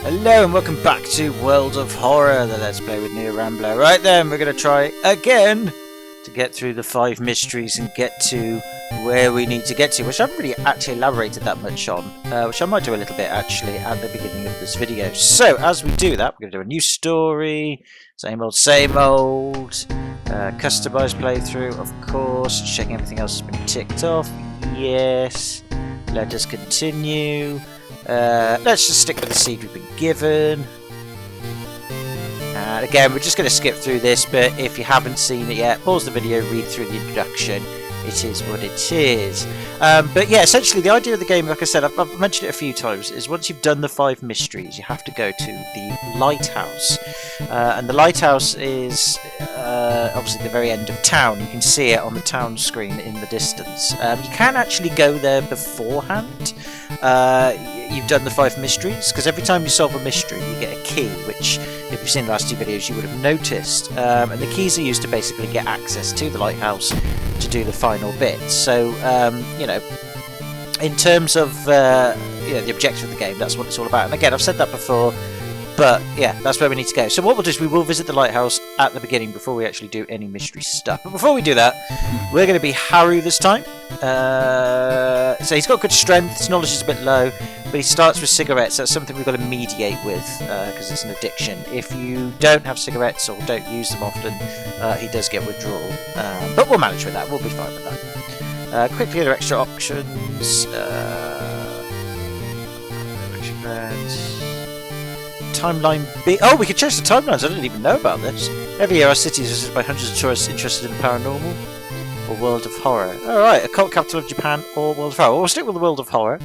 Hello and welcome back to World of Horror, the Let's Play with Neo Rambler. Right then, we're going to try again to get through the 5 mysteries and get to where we need to get to, which I haven't really actually elaborated that much on, which I might do a little bit actually at the beginning of this video. So, as we do that, we're going to do a new story, same old, customized playthrough, of course, checking everything else has been ticked off, yes, let us continue. Let's just stick with the seed we've been given. And again, we're just going to skip through this, but if you haven't seen it yet, pause the video, read through the introduction. It is what it is. But yeah, essentially the idea of the game, like I said, I've mentioned it a few times, is once you've done the 5 mysteries, you have to go to the lighthouse. And the lighthouse is obviously the very end of town. You can see it on the town screen in the distance. You can actually go there beforehand. You've done the 5 mysteries, because every time you solve a mystery you get a key, which if you've seen the last 2 videos you would have noticed, and the keys are used to basically get access to the lighthouse to do the final bit. So you know, in terms of you know, the objective of the game, that's what it's all about. And again, I've said that before, but yeah, that's where we need to go. So what we'll do is we will visit the lighthouse at the beginning before we actually do any mystery stuff. But before we do that, we're going to be Haru this time. So he's got good strength, his knowledge is a bit low, but he starts with cigarettes. That's something we've got to mediate with, because it's an addiction. If you don't have cigarettes or don't use them often, he does get withdrawal. But we'll manage with that, we'll be fine with that. Quickly, other extra options. Timeline B. Oh, we can change the timelines. I didn't even know about this. Every year, our city is visited by hundreds of tourists interested in paranormal or World of Horror. Alright, occult capital of Japan or World of Horror. We'll stick with the World of Horror.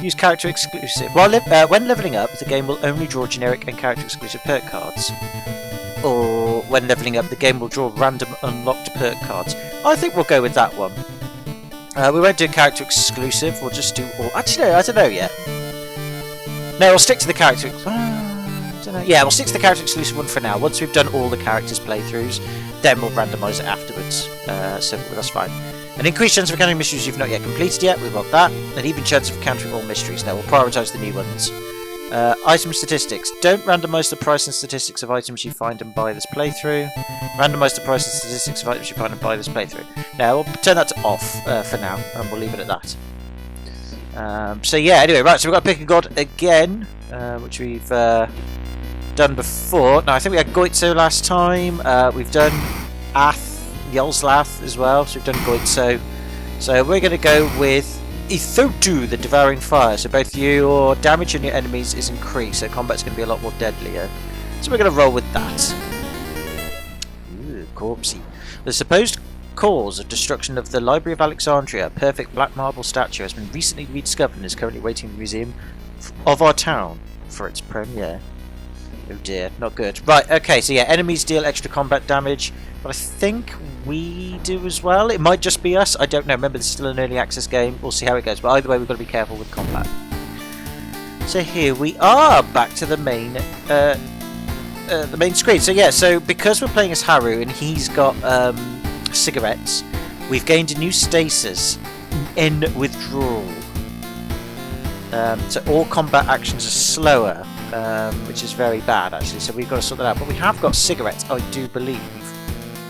Use character exclusive. When leveling up, the game will only draw generic and character exclusive perk cards. Or when leveling up, the game will draw random unlocked perk cards. I think we'll go with that one. We won't do character exclusive. We'll just do all. Actually, no, I don't know yet. No, we'll stick to the character. Yeah, we'll stick to the character exclusive one for now. Once we've done all the characters' playthroughs, then we'll randomise it afterwards. So that's fine. An increased chance of encountering mysteries you've not yet completed yet, we want that. An even chance of encountering all mysteries. Now we'll prioritise the new ones. Item statistics. Don't randomise the price and statistics of items you find and buy this playthrough. Randomise the price and statistics of items you find and buy this playthrough. Now we'll turn that to off for now, and we'll leave it at that. So yeah, anyway, right, so we've got to pick a god again, which we've done before. Now I think we had Goitso last time. We've done Yolslath as well, so we've done Goitso. So we're going to go with Ithotu, the Devouring Fire. So both your damage on your enemies is increased, so combat's going to be a lot more deadlier. So we're going to roll with that. Ooh, corpsey. The supposed cause of destruction of the Library of Alexandria, a perfect black marble statue, has been recently rediscovered and is currently waiting in the museum of our town for its premiere. Oh dear, not good. Right, okay, so yeah, enemies deal extra combat damage, but I think we do as well. It might just be us, I don't know. Remember, this is still an early access game. We'll see how it goes, but either way, we've got to be careful with combat. So here we are, back to the main screen. So yeah, so because we're playing as Haru and he's got cigarettes, we've gained a new stasis in withdrawal. So all combat actions are slower, which is very bad actually, so we've got to sort that out. But we have got cigarettes, I do believe.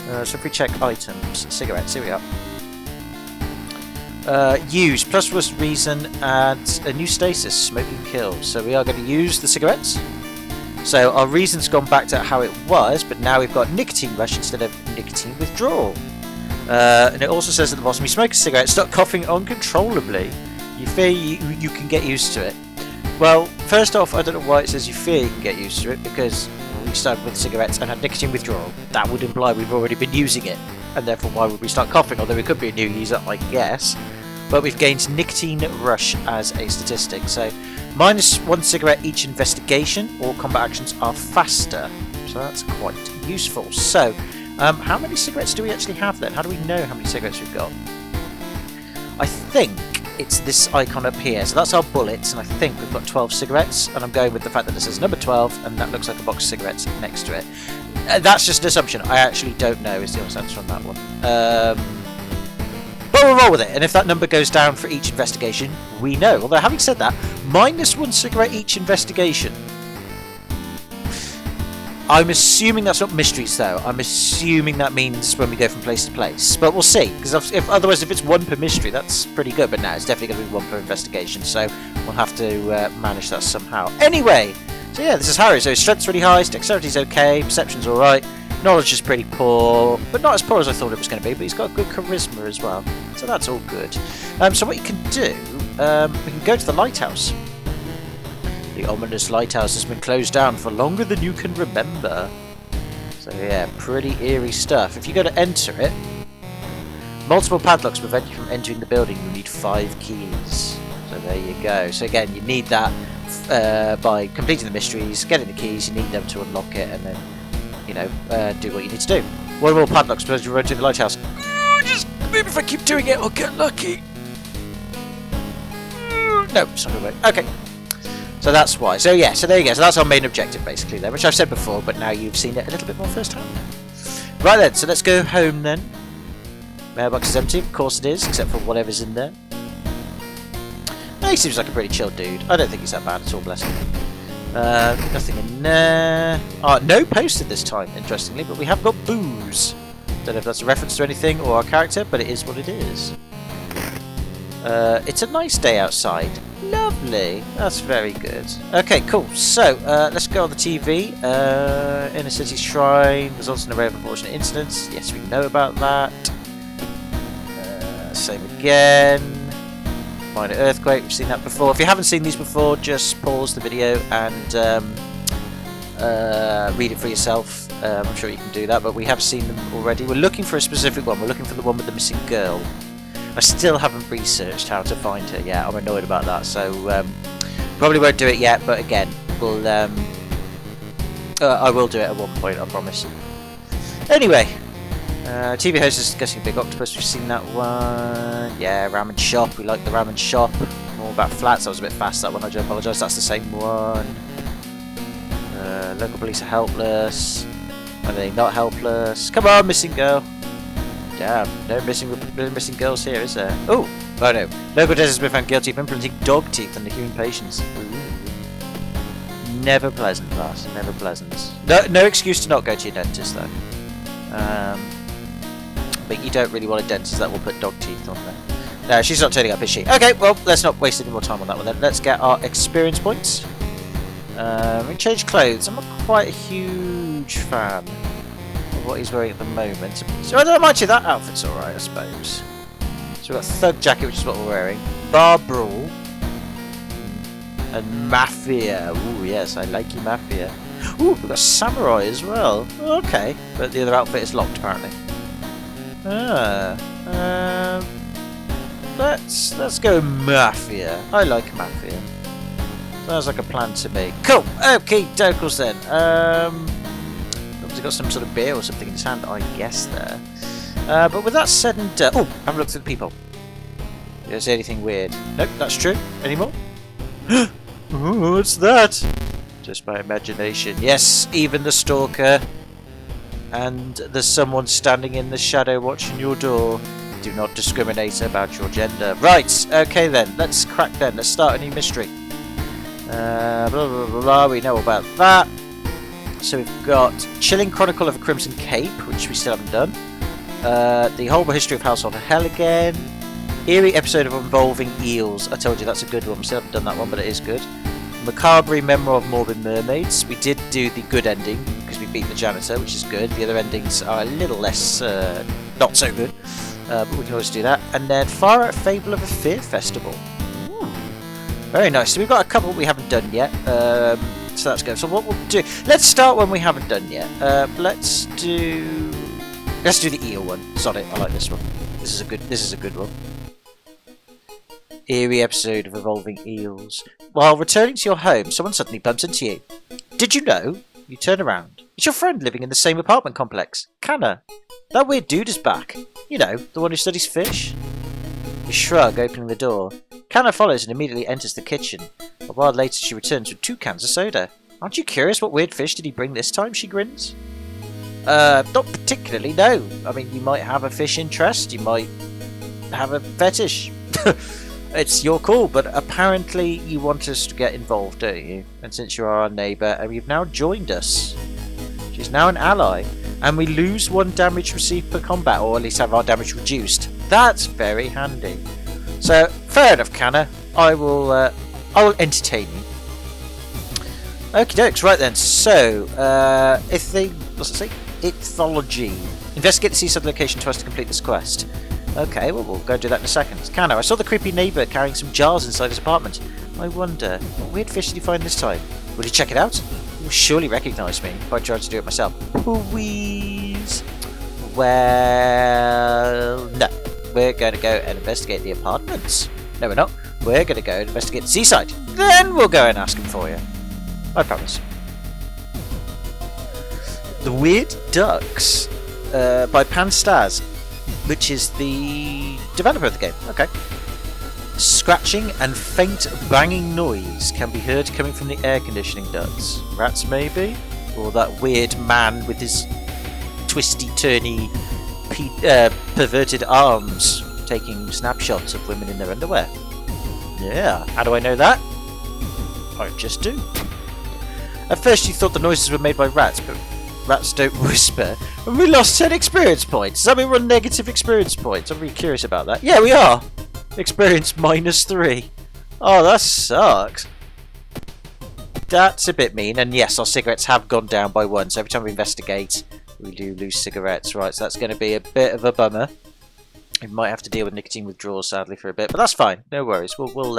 So if we check items, cigarettes, here we are. Use, plus reason, adds a new stasis, smoking kills. So we are going to use the cigarettes. So our reason's gone back to how it was, but now we've got nicotine rush instead of nicotine withdrawal. And it also says at the bottom, you smoke a cigarette, start coughing uncontrollably. You fear you can get used to it. Well, first off, I don't know why it says you fear you can get used to it, because we started with cigarettes and had nicotine withdrawal. That would imply we've already been using it, and therefore why would we start coughing? Although we could be a new user, I guess. But we've gained nicotine rush as a statistic, so -1 cigarette each investigation. All combat actions are faster, so that's quite useful. So, how many cigarettes do we actually have then? How do we know how many cigarettes we've got? I think it's this icon up here, so that's our bullets, and I think we've got 12 cigarettes, and I'm going with the fact that it says number 12 and that looks like a box of cigarettes next to it. That's just an assumption, I actually don't know is the honest answer on that one. But we'll roll with it, and if that number goes down for each investigation, we know. Although, having said that, -1 cigarette each investigation. I'm assuming that's not mysteries, though. I'm assuming that means when we go from place to place. But we'll see, because otherwise, if it's 1 per mystery, that's pretty good. But no, it's definitely going to be 1 per investigation, so we'll have to manage that somehow. Anyway, so yeah, this is Harry. So his strength's really high, his dexterity's okay, perception's alright, knowledge is pretty poor, but not as poor as I thought it was going to be, but he's got good charisma as well. So that's all good. So what you can do, we can go to the lighthouse. The ominous lighthouse has been closed down for longer than you can remember. So yeah, pretty eerie stuff. If you go to enter it, multiple padlocks prevent you from entering the building. You need 5 keys. So there you go. So again, you need that by completing the mysteries, getting the keys. You need them to unlock it, and then, you know, do what you need to do. One more padlocks prevents you from entering the lighthouse. Just maybe if I keep doing it, I'll get lucky. No, it's not gonna work. Okay. So that's why. So yeah, so there you go. So that's our main objective basically then, which I've said before, but now you've seen it a little bit more firsthand. Right then, so let's go home then. Mailbox is empty, of course it is, except for whatever's in there. No, he seems like a pretty chill dude. I don't think he's that bad at all, bless him. Nothing in there. No posted this time, interestingly, but we have got booze. Don't know if that's a reference to anything or our character, but it is what it is. It's a nice day outside. Lovely. That's very good. Okay, cool. So, let's go on the TV. Inner City Shrine. Results in a rare unfortunate incidents. Yes, we know about that. Same again. Minor earthquake. We've seen that before. If you haven't seen these before, just pause the video and read it for yourself. I'm sure you can do that, but we have seen them already. We're looking for a specific one. We're looking for the one with the missing girl. I still haven't researched how to find her yet. I'm annoyed about that, so probably won't do it yet. But again, we'll I will do it at one point, I promise. Anyway, TV host is discussing a big octopus. We've seen that one. Yeah, ramen shop. We like the ramen shop. More about flats. That was a bit fast. That one. I do apologise. That's the same one. Local police are helpless. Are they not helpless? Come on, missing girl. Damn, no missing girls here, is there? Oh no. Local dentist has been found guilty of implanting dog teeth into human patients. Ooh. Never pleasant, that. Never pleasant. No excuse to not go to your dentist, though. But you don't really want a dentist that will put dog teeth on there. No, she's not turning up, is she? Okay, well, let's not waste any more time on that one then. Let's get our experience points. We change clothes. I'm not quite a huge fan what he's wearing at the moment. So I don't know, actually that outfit's alright, I suppose. So we've got Thug Jacket, which is what we're wearing. Bar Brawl. And Mafia. Ooh, yes, I like you, Mafia. Ooh, we've got Samurai as well. Okay, but the other outfit is locked, apparently. Let's go Mafia. I like Mafia. Sounds like a plan to me. Cool. Okay, Dokos then. He's got some sort of beer or something in his hand, I guess, there. But with that said and done... Oh, have a look at the people. Did I say anything weird? Nope, that's true. Any more? Oh, what's that? Just my imagination. Yes, even the stalker. And there's someone standing in the shadow watching your door. Do not discriminate about your gender. Right, okay then. Let's crack then. Let's start a new mystery. Blah, blah, blah, blah. We know about that. So we've got Chilling Chronicle of a Crimson Cape, which we still haven't done. The Horrible History of Household Hell again. Eerie Episode of Involving Eels. I told you that's a good one. We still haven't done that one, but it is good. Macabre Memoir of Morbid Mermaids. We did do the good ending, because we beat the janitor, which is good. The other endings are a little less, not so good. But we can always do that. And then Far Out Fable of a Fear Festival. Ooh. Very nice. So we've got a couple we haven't done yet. So that's good. So what we'll do, let's start when we haven't done yet. Let's do the eel one. Sod it, I like this one. This is a good one. Eerie episode of Evolving Eels. While returning to your home, someone suddenly bumps into you. Did you know? You turn around. It's your friend living in the same apartment complex, Kanna. That weird dude is back. You know, the one who studies fish. You shrug, opening the door. Kanna follows and immediately enters the kitchen. A while later she returns with 2 cans of soda. Aren't you curious what weird fish did he bring this time? She grins. Not particularly, no. I mean, you might have a fish interest. You might have a fetish. It's your call, but apparently you want us to get involved, don't you? And since you're our neighbour, and you've now joined us. She's now an ally. And we lose 1 damage received per combat, or at least have our damage reduced. That's very handy. So, fair enough, Canna. I will entertain you. Okie dokes, right then. So, what's it say? Ethology. Investigate the seaside location twice to complete this quest. Okay, well, we'll go do that in a second. Canna, I saw the creepy neighbour carrying some jars inside his apartment. I wonder, what weird fish did he find this time? Will he check it out? He will surely recognise me if I tried to do it myself. Please. Well, no. We're going to go and investigate the apartments. No, we're not. We're going to go and investigate the seaside. Then we'll go and ask him for you. I promise. The Weird Ducks by Panstaz, which is the developer of the game. Okay. Scratching and faint banging noise can be heard coming from the air conditioning ducts. Rats, maybe? Or that weird man with his twisty, turny, perverted arms taking snapshots of women in their underwear. Yeah, how do I know that? I just do. At first you thought the noises were made by rats, but rats don't whisper. And we lost 10 experience points. Does that mean we're on negative experience points? I'm really curious about that. Yeah, we are. Experience -3. Oh, that sucks. That's a bit mean. And yes, our cigarettes have gone down by 1. So every time we investigate, we do lose cigarettes. Right, so that's going to be a bit of a bummer. We might have to deal with nicotine withdrawal, sadly, for a bit. But that's fine. No worries. We'll roll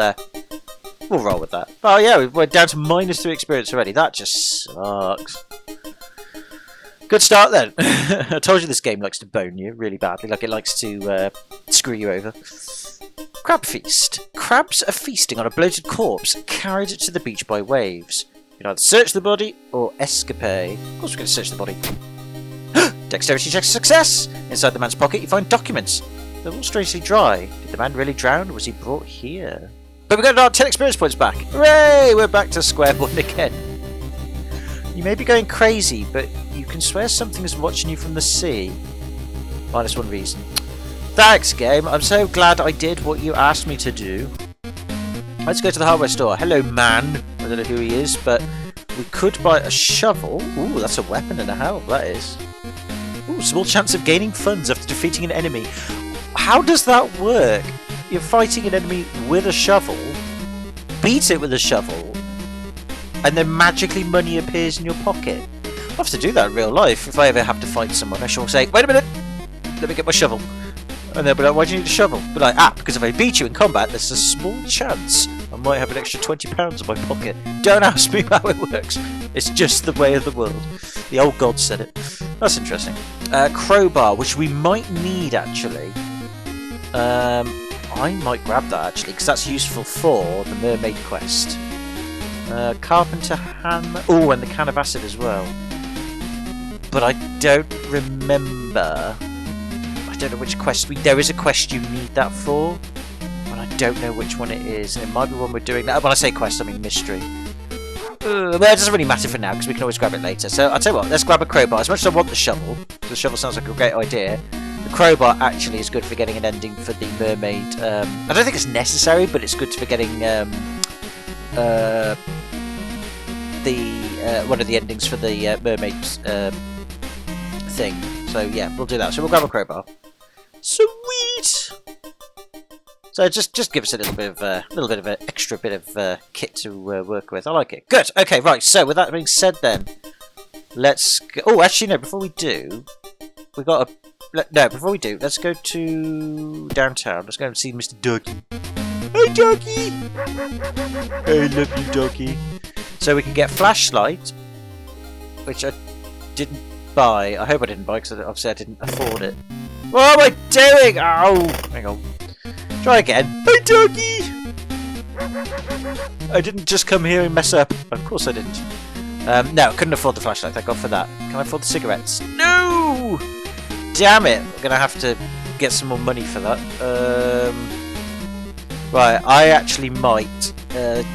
with that. Oh, yeah, we're down to -3 experience already. That just sucks. Good start, then. I told you this game likes to bone you really badly. Like, it likes to screw you over. Crab feast. Crabs are feasting on a bloated corpse carried to the beach by waves. You can either search the body or escape. Of course we're going to search the body. Dexterity check success! Inside the man's pocket you find documents. They're all strangely dry. Did the man really drown or was he brought here? But we got our 10 experience points back. Hooray! We're back to square one again. You may be going crazy, but you can swear something is watching you from the sea. -1 reason. Thanks, game. I'm so glad I did what you asked me to do. Let's go to the hardware store. Hello, man. I don't know who he is, but we could buy a shovel. Ooh, that's a weapon and a helm, that is. Ooh, small chance of gaining funds after defeating an enemy. How does that work? You're fighting an enemy with a shovel, beat it with a shovel, and then magically money appears in your pocket. I'll have to do that in real life. If I ever have to fight someone, I shall say, wait a minute, let me get my shovel. And they'll be like, why do you need a shovel? Be like, because if I beat you in combat, there's a small chance I might have an extra £20 in my pocket. Don't ask me how it works. It's just the way of the world. The old god said it. That's interesting. Crowbar, which we might need, actually. I might grab that, actually, because that's useful for the mermaid quest. Carpenter hammer. Oh, and the can of acid as well. But I don't remember. I don't know which quest there is a quest you need that for, but I don't know which one it is, and it might be one we're doing that. When I say quest, I mean mystery. Well, it doesn't really matter for now because we can always grab it later. So I'll tell you what, let's grab a crowbar. As much as I want the shovel, the shovel sounds like a great idea. The crowbar actually is good for getting an ending for the mermaid. I don't think it's necessary, but it's good for getting one of the endings for the mermaid's thing. So yeah, we'll do that. So we'll grab a crowbar. Sweet. So just give us a little bit of an extra bit of kit to work with. I like it. Good. Okay. Right. So with that being said, then let's go. Oh, actually, no. Before we do, before we do, let's go to downtown. Let's go and see Mr. Ducky. Hey, Ducky. Hey, love you, Ducky. So we can get flashlight, which I didn't buy. I hope I didn't buy because obviously I didn't afford it. What am I doing? Oh, hang on. Try again. Hey, Ducky. I didn't just come here and mess up. Of course I didn't. No, I couldn't afford the flashlight. Thank God for that. Can I afford the cigarettes? No! Damn it. We're going to have to get some more money for that. Right, I actually might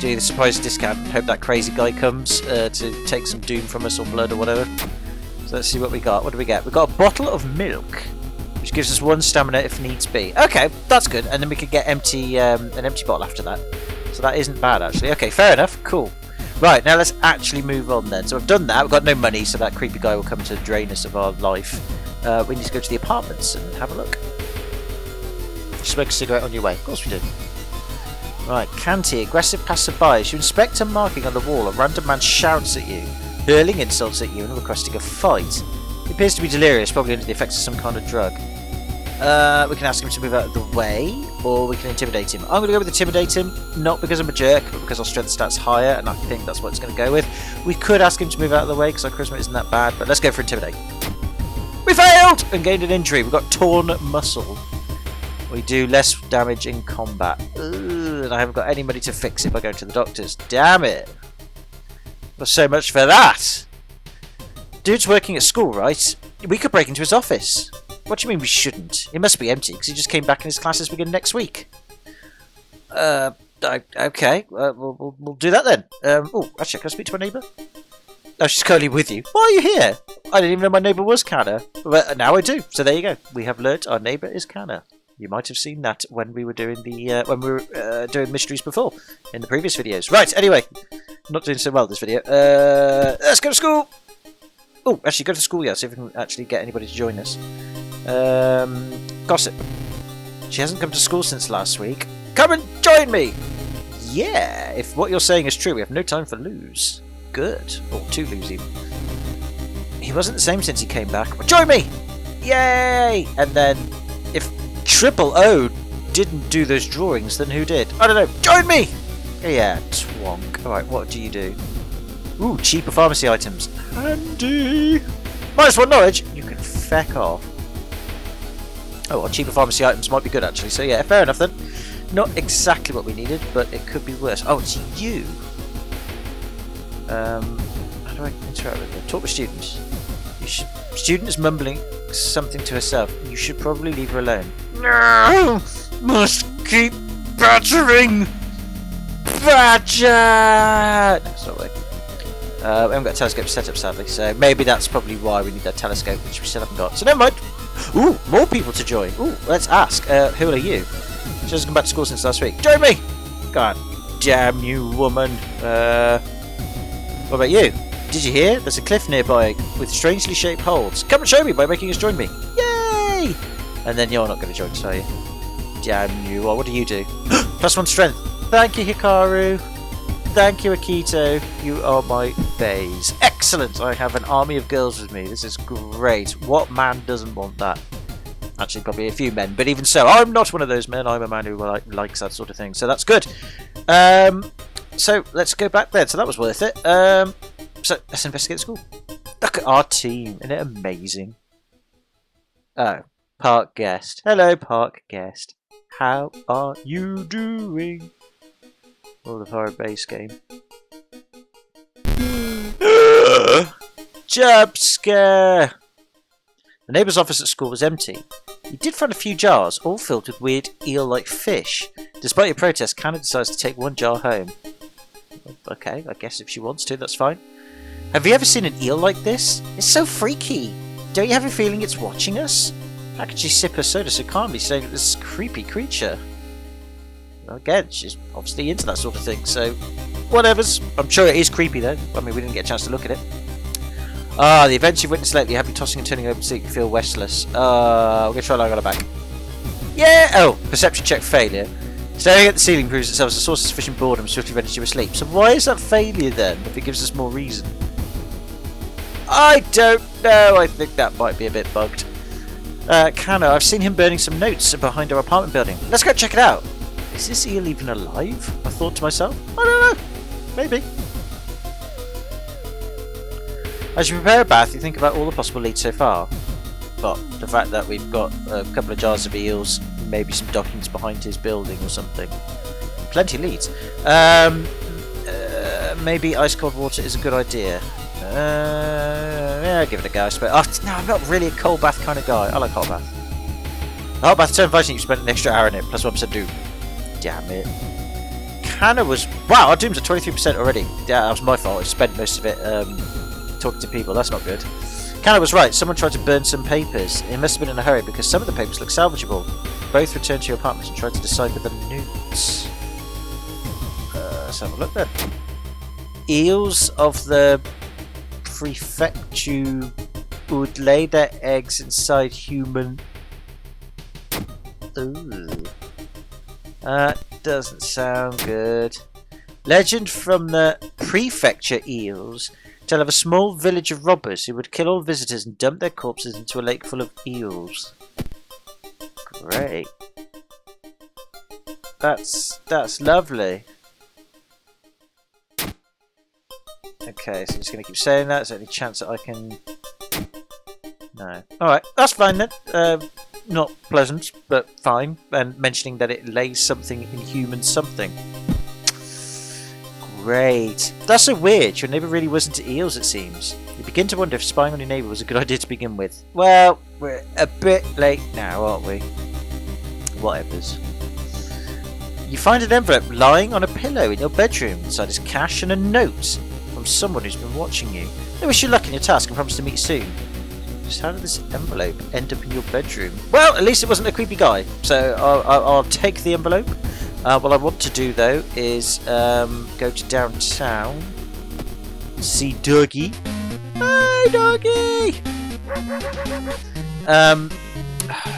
do the surprise discount and hope that crazy guy comes to take some doom from us or blood or whatever. So let's see what we got. What do we get? We got a bottle of milk. which gives us 1 stamina if needs be. Okay, that's good. And then we could get an empty bottle after that. So that isn't bad, actually. Okay, fair enough. Cool. Right, now let's actually move on then. So I've done that. We've got no money, so that creepy guy will come to drain us of our life. We need to go to the apartments and have a look. Smoke a cigarette on your way. Of course we do. Right, Canty, aggressive passerby. As you inspect a marking on the wall, a random man shouts at you, hurling insults at you and requesting a fight. He appears to be delirious, probably under the effects of some kind of drug. We can ask him to move out of the way, or we can intimidate him. I'm going to go with intimidate him, not because I'm a jerk, but because our strength stat's higher, and I think that's what it's going to go with. We could ask him to move out of the way, because our charisma isn't that bad, but let's go for intimidate. We failed! And gained an injury. We've got torn muscle. We do less damage in combat. Ugh, and I haven't got any money to fix it by going to the doctors. Damn it! Well, so much for that! Dude's working at school, right? We could break into his office. What do you mean we shouldn't? It must be empty, because he just came back and his classes begin next week. Okay. We'll do that then. Oh, actually, can I speak to my neighbour? Oh, she's currently with you. Why are you here? I didn't even know my neighbour was Canna. But now I do. So there you go. We have learnt our neighbour is Canna. You might have seen that when we were doing doing mysteries before in the previous videos. Right. Anyway, not doing so well this video. Let's go to school. Oh, actually, go to school. Yeah, see if we can actually get anybody to join us. Gossip. She hasn't come to school since last week. Come and join me. Yeah. If what you're saying is true, we have no time for lose. Good. Or to lose even. He wasn't the same since he came back. Well, join me! Yay! And then, if Triple O didn't do those drawings, then who did? I don't know. Join me! Yeah, twonk. Alright, what do you do? Ooh, cheaper pharmacy items. Handy! -1 knowledge? You can feck off. Oh, well, cheaper pharmacy items might be good, actually. So yeah, fair enough then. Not exactly what we needed, but it could be worse. Oh, it's you! How do I interact with them? Talk with students. Student is mumbling something to herself. You should probably leave her alone. No! Must keep battering! Badger! No, it's not working. We haven't got a telescope set up, sadly, so maybe that's probably why we need that telescope, which we still haven't got. So never mind. Ooh, more people to join. Ooh, let's ask. Who are you? She hasn't come back to school since last week. Join me! God damn you, woman. What about you? Did you hear? There's a cliff nearby with strangely shaped holes. Come and show me by making us join me. Yay! And then you're not going to join us, are you? Damn you. What do you do? +1 strength. Thank you, Hikaru. Thank you, Akito. You are my bays. Excellent. I have an army of girls with me. This is great. What man doesn't want that? Actually, probably a few men. But even so, I'm not one of those men. I'm a man who likes that sort of thing. So that's good. So let's go back there. So that was worth it. So let's investigate the school. Look at our team. Isn't it amazing? Oh, park guest. Hello, park guest. How are you doing? Oh, the horror base game. Jump scare! The neighbour's office at school was empty. He did find a few jars, all filled with weird eel-like fish. Despite your protest, Canna decides to take 1 jar home. Okay, I guess if she wants to, that's fine. Have you ever seen an eel like this? It's so freaky. Don't you have a feeling it's watching us? How could she sip her soda so calmly, staring at this creepy creature? Well, again, she's obviously into that sort of thing, so whatever's. I'm sure it is creepy though. I mean, we didn't get a chance to look at it. Ah, the events you've witnessed lately have you tossing and turning over so you feel restless. We're going to try lying on her back. Yeah! Oh, perception check failure. Staring at the ceiling proves itself as a source of sufficient boredom, swiftly ready to asleep. So why is that failure then, if it gives us more reason? I don't know. I think that might be a bit bugged. Canna, I've seen him burning some notes behind our apartment building. Let's go check it out. Is this eel even alive? I thought to myself. I don't know. Maybe. As you prepare a bath, you think about all the possible leads so far. Well, the fact that we've got a couple of jars of eels, maybe some documents behind his building or something. Plenty of leads. Maybe ice cold water is a good idea. Yeah, give it a go. Oh, no, I'm not really a cold bath kind of guy. I like hot bath. The hot bath turn Viking, you spent an extra hour in it, +1% doom. Damn it. Canna was. Wow, our doom's at 23% already. Yeah, that was my fault. I spent most of it talking to people. That's not good. Canna was right. Someone tried to burn some papers. It must have been in a hurry because some of the papers look salvageable. Both returned to your apartment and tried to decipher the notes. Let's have a look then. Eels of the prefecture would lay their eggs inside human. Ooh. Doesn't sound good. Legend from the prefecture eels tell of a small village of robbers who would kill all visitors and dump their corpses into a lake full of eels. Great. That's lovely. Okay, so I'm just going to keep saying that. Is there any chance that I can... No. Alright, that's fine then. Not pleasant, but fine. And mentioning that it lays something in human something. Great. That's so weird. Your neighbour really was into eels, it seems. You begin to wonder if spying on your neighbour was a good idea to begin with. Well, we're a bit late now, aren't we? Whatevers. You find an envelope lying on a pillow in your bedroom. Inside is cash and a note from someone who's been watching you. They wish you luck in your task and promise to meet soon. Just how did this envelope end up in your bedroom? Well, at least it wasn't a creepy guy. So I'll take the envelope. What I want to do though is go to downtown, see Dougie. Hey, Dougie!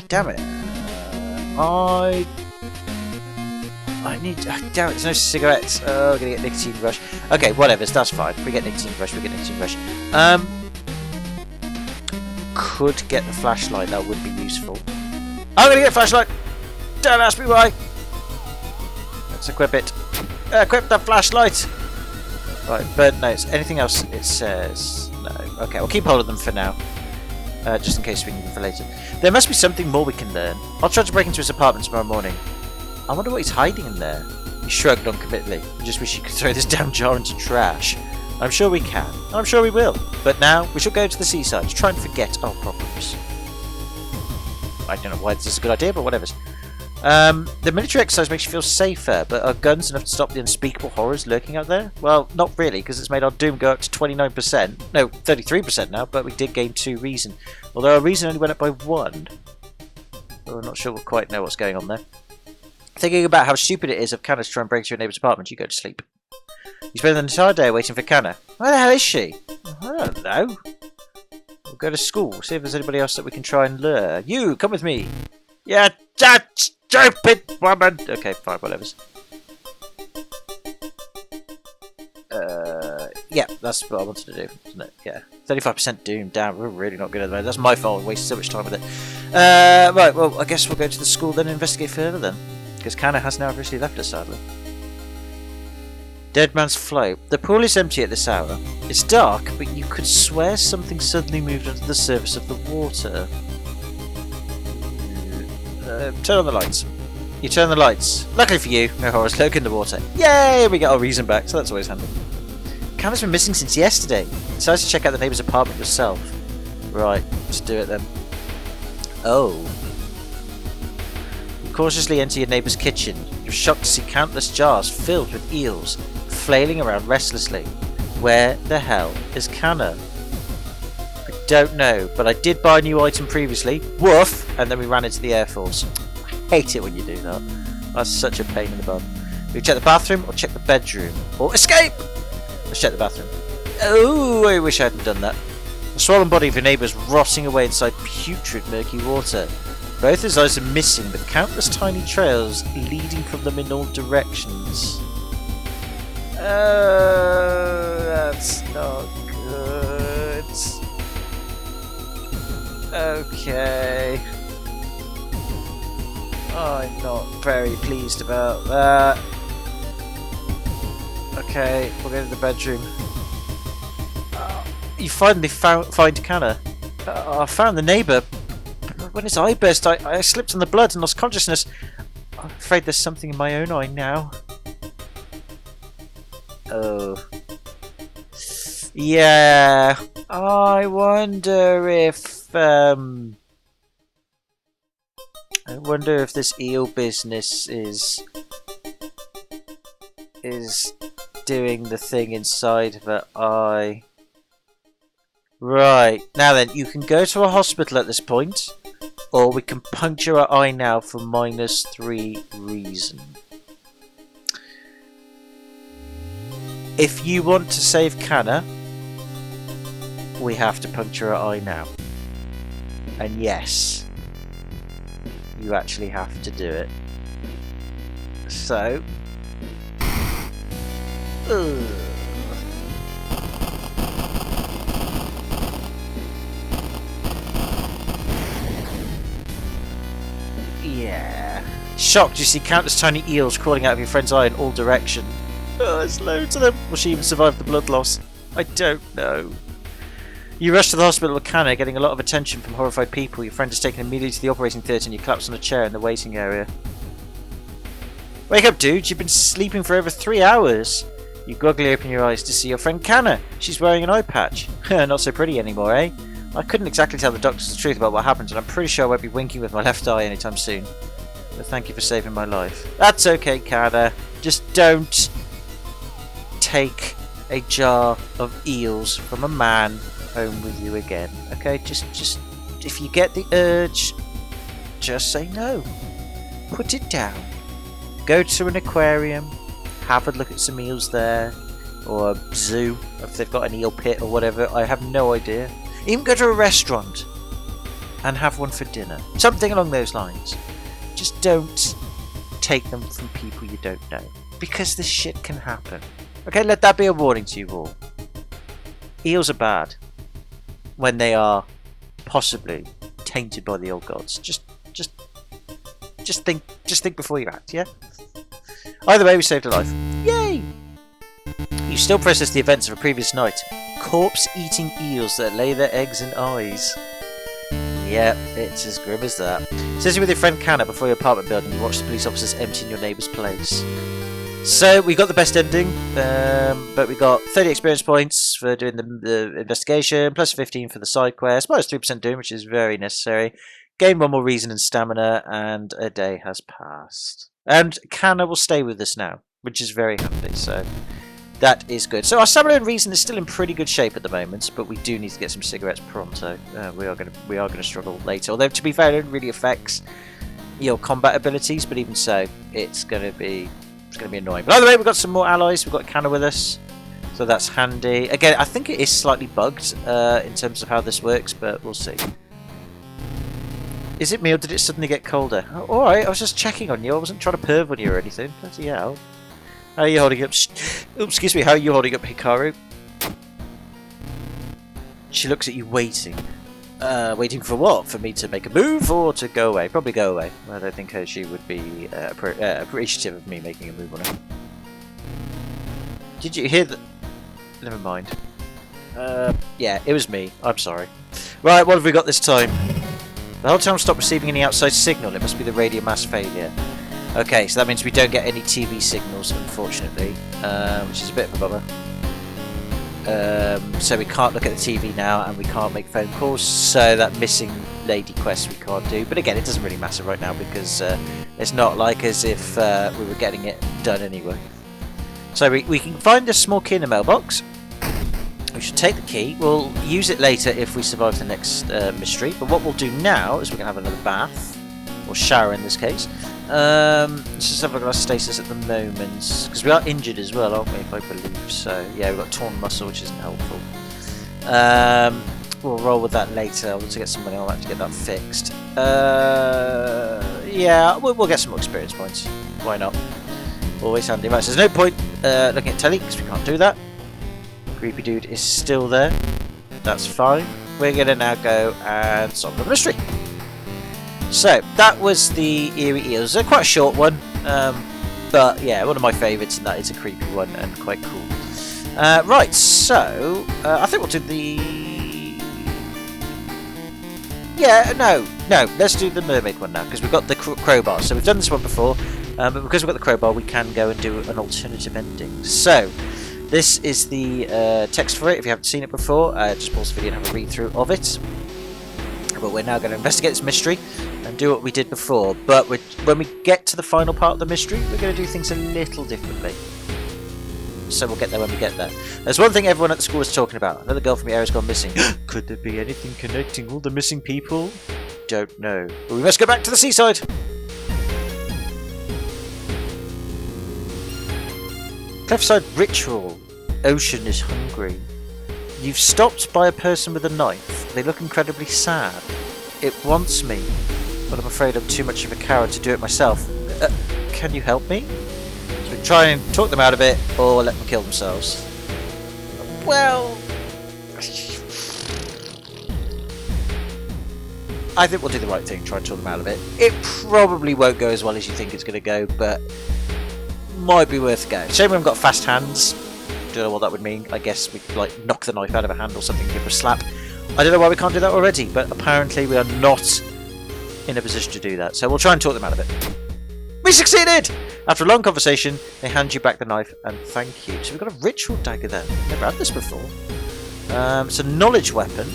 Damn it! I need. Damn it! There's no cigarettes. Oh, I'm gonna get nicotine rush. Okay, whatever. That's fine. We get nicotine rush. We get nicotine rush. Could get the flashlight. That would be useful. I'm gonna get a flashlight. Don't ask me why. Let's equip it. Equip the flashlight! Right, bird notes. Anything else it says? No. Okay, we'll keep hold of them for now. Just in case we need them for later. There must be something more we can learn. I'll try to break into his apartment tomorrow morning. I wonder what he's hiding in there. He shrugged noncommittally. I just wish you could throw this damn jar into trash. I'm sure we can. I'm sure we will. But now, we shall go to the seaside to try and forget our problems. I don't know why this is a good idea, but whatever. The military exercise makes you feel safer, but are guns enough to stop the unspeakable horrors lurking out there? Well, not really, because it's made our doom go up to 29%. No, 33% now, but we did gain 2 reason. Although our reason only went up by 1. So we're not sure we'll quite know what's going on there. Thinking about how stupid it is of Canna to try and break into your neighbour's apartment, you go to sleep. You spend the entire day waiting for Canna. Where the hell is she? I don't know. We'll go to school, see if there's anybody else that we can try and lure. You, come with me. Yeah, that stupid woman! Okay, fine, whatever. Yeah, that's what I wanted to do, isn't it? Yeah. 35% doom, damn, we're really not good at that. That's my fault, I wasted so much time with it. Right, well, I guess we'll go to the school then and investigate further then. Because Canna has now officially left us, sadly. Dead Man's Float. The pool is empty at this hour. It's dark, but you could swear something suddenly moved under the surface of the water. Turn on the lights. You turn the lights. Luckily for you, no horrors lurk in the water. Yay! We get our reason back, so that's always handy. Canna's been missing since yesterday. Decides to check out the neighbour's apartment yourself. Right, let's do it then. Oh. You cautiously enter your neighbour's kitchen. You're shocked to see countless jars filled with eels, flailing around restlessly. Where the hell is Canna? I don't know, but I did buy a new item previously. Woof! And then we ran into the Air Force. I hate it when you do that. That's such a pain in the bum. We check the bathroom or check the bedroom. Or escape! Let's check the bathroom. Oh, I wish I hadn't done that. The swollen body of your neighbour is rotting away inside putrid murky water. Both his eyes are missing, but countless tiny trails leading from them in all directions. That's not good. Okay. I'm not very pleased about that. Okay, we'll go to the bedroom. You finally find Canna. I found the neighbour. When his eye burst, I slipped on the blood and lost consciousness. I'm afraid there's something in my own eye now. Oh. Yeah. I wonder if this eel business is doing the thing inside of her eye. Right, now then, you can go to a hospital at this point, or we can puncture our eye now for -3 reason. If you want to save Canna, we have to puncture our eye now. And yes, you actually have to do it. So... Yeah. Shocked, you see countless tiny eels crawling out of your friend's eye in all directions. Oh, there's loads of them. Will she even survive the blood loss? I don't know. You rush to the hospital with Canna, getting a lot of attention from horrified people. Your friend is taken immediately to the operating theatre and you collapse on a chair in the waiting area. Wake up, dude. You've been sleeping for over 3 hours. You groggily open your eyes to see your friend Canna. She's wearing an eye patch. Not so pretty anymore, eh? I couldn't exactly tell the doctors the truth about what happened, and I'm pretty sure I won't be winking with my left eye anytime soon. But thank you for saving my life. That's okay, Canna. Just don't take a jar of eels from a man home with you again. Okay? Just if you get the urge, just say no. Put it down. Go to an aquarium, have a look at some eels there, or a zoo if they've got an eel pit or whatever. I have no idea. Even go to a restaurant and have one for dinner. Something along those lines. Just don't take them from people you don't know. Because this shit can happen. Okay, let that be a warning to you all. Eels are bad. When they are possibly tainted by the old gods. Just think before you act, yeah? Either way, we saved a life. Yay! You still process the events of a previous night. Corpse-eating eels that lay their eggs in eyes. Yep, it's as grim as that. Says you're with your friend Canna before your apartment building. You watch the police officers emptying your neighbour's place. So, we got the best ending, but we got 30 experience points for doing the investigation, plus 15 for the side quest, minus 3% doing, which is very necessary. Gained 1 more reason and stamina, and a day has passed. And Canna will stay with us now, which is very handy, so... That is good. So our stamina and reason is still in pretty good shape at the moment, but we do need to get some cigarettes pronto. We are going to struggle later. Although to be fair, it really affects your combat abilities, but even so, it's going to be annoying. But either way, we've got some more allies. We've got Canna with us, so that's handy. Again, I think it is slightly bugged in terms of how this works, but we'll see. Is it me or did it suddenly get colder? Oh, all right, I was just checking on you. I wasn't trying to perv on you or anything. Bloody hell. How are you holding up? Oops, excuse me. How are you holding up, Hikaru? She looks at you waiting. Waiting for what? For me to make a move or to go away? Probably go away. I don't think she would be appreciative of me making a move on her. Did you hear that? Never mind. Yeah, it was me. I'm sorry. Right, what have we got this time? The whole town stopped receiving any outside signal. It must be the radio mass failure. Okay, so that means we don't get any TV signals, unfortunately, which is a bit of a bummer. So we can't look at the TV now, and we can't make phone calls, so that missing lady quest we can't do. But again, it doesn't really matter right now, because it's not like as if we were getting it done anyway. So we can find a small key in the mailbox. We should take the key. We'll use it later if we survive the next mystery. But what we'll do now is we're going to have another bath, or shower in this case. Let's just have a look at our status at the moment, because we are injured as well, aren't we, if I believe so. Yeah, we've got torn muscle, which isn't helpful. We'll roll with that later. I'll need to get some money on that to get that fixed. Yeah, we'll get some more experience points. Why not? Always handy. Right, so there's no point looking at telly, because we can't do that. Creepy dude is still there. That's fine. We're going to now go and solve the mystery. So, that was the Eerie Eels. Quite a short one, but yeah, one of my favourites, and that is a creepy one and quite cool. Right, so, I think we'll do the... Yeah, no, let's do the mermaid one now, because we've got the crowbar. So we've done this one before, but because we've got the crowbar, we can go and do an alternative ending. So, this is the text for it. If you haven't seen it before, just pause the video and have a read through of it. But we're now going to investigate this mystery and do what we did before. But when we get to the final part of the mystery, we're going to do things a little differently. so we'll get there when we get there. There's one thing everyone at the school is talking about. Another girl from the area's gone missing. Could there be anything connecting all the missing people? Don't know. But we must go back to the seaside. Cliffside ritual. Ocean is hungry. You've stopped by a person with a knife. They look incredibly sad. It wants me, but I'm afraid I'm too much of a coward to do it myself. Can you help me? So we try and talk them out of it, or let them kill themselves. Well, I think we'll do the right thing, try and talk them out of it. It probably won't go as well as you think it's going to go, but might be worth a go. Shame we haven't got fast hands. Don't know what that would mean. I guess we could, like, knock the knife out of a hand or something, give her a slap. I don't know why we can't do that already, but apparently we are not in a position to do that. So we'll try and talk them out of it. We succeeded! After a long conversation, they hand you back the knife and thank you. So we've got a ritual dagger there. Never had this before. It's a knowledge weapon.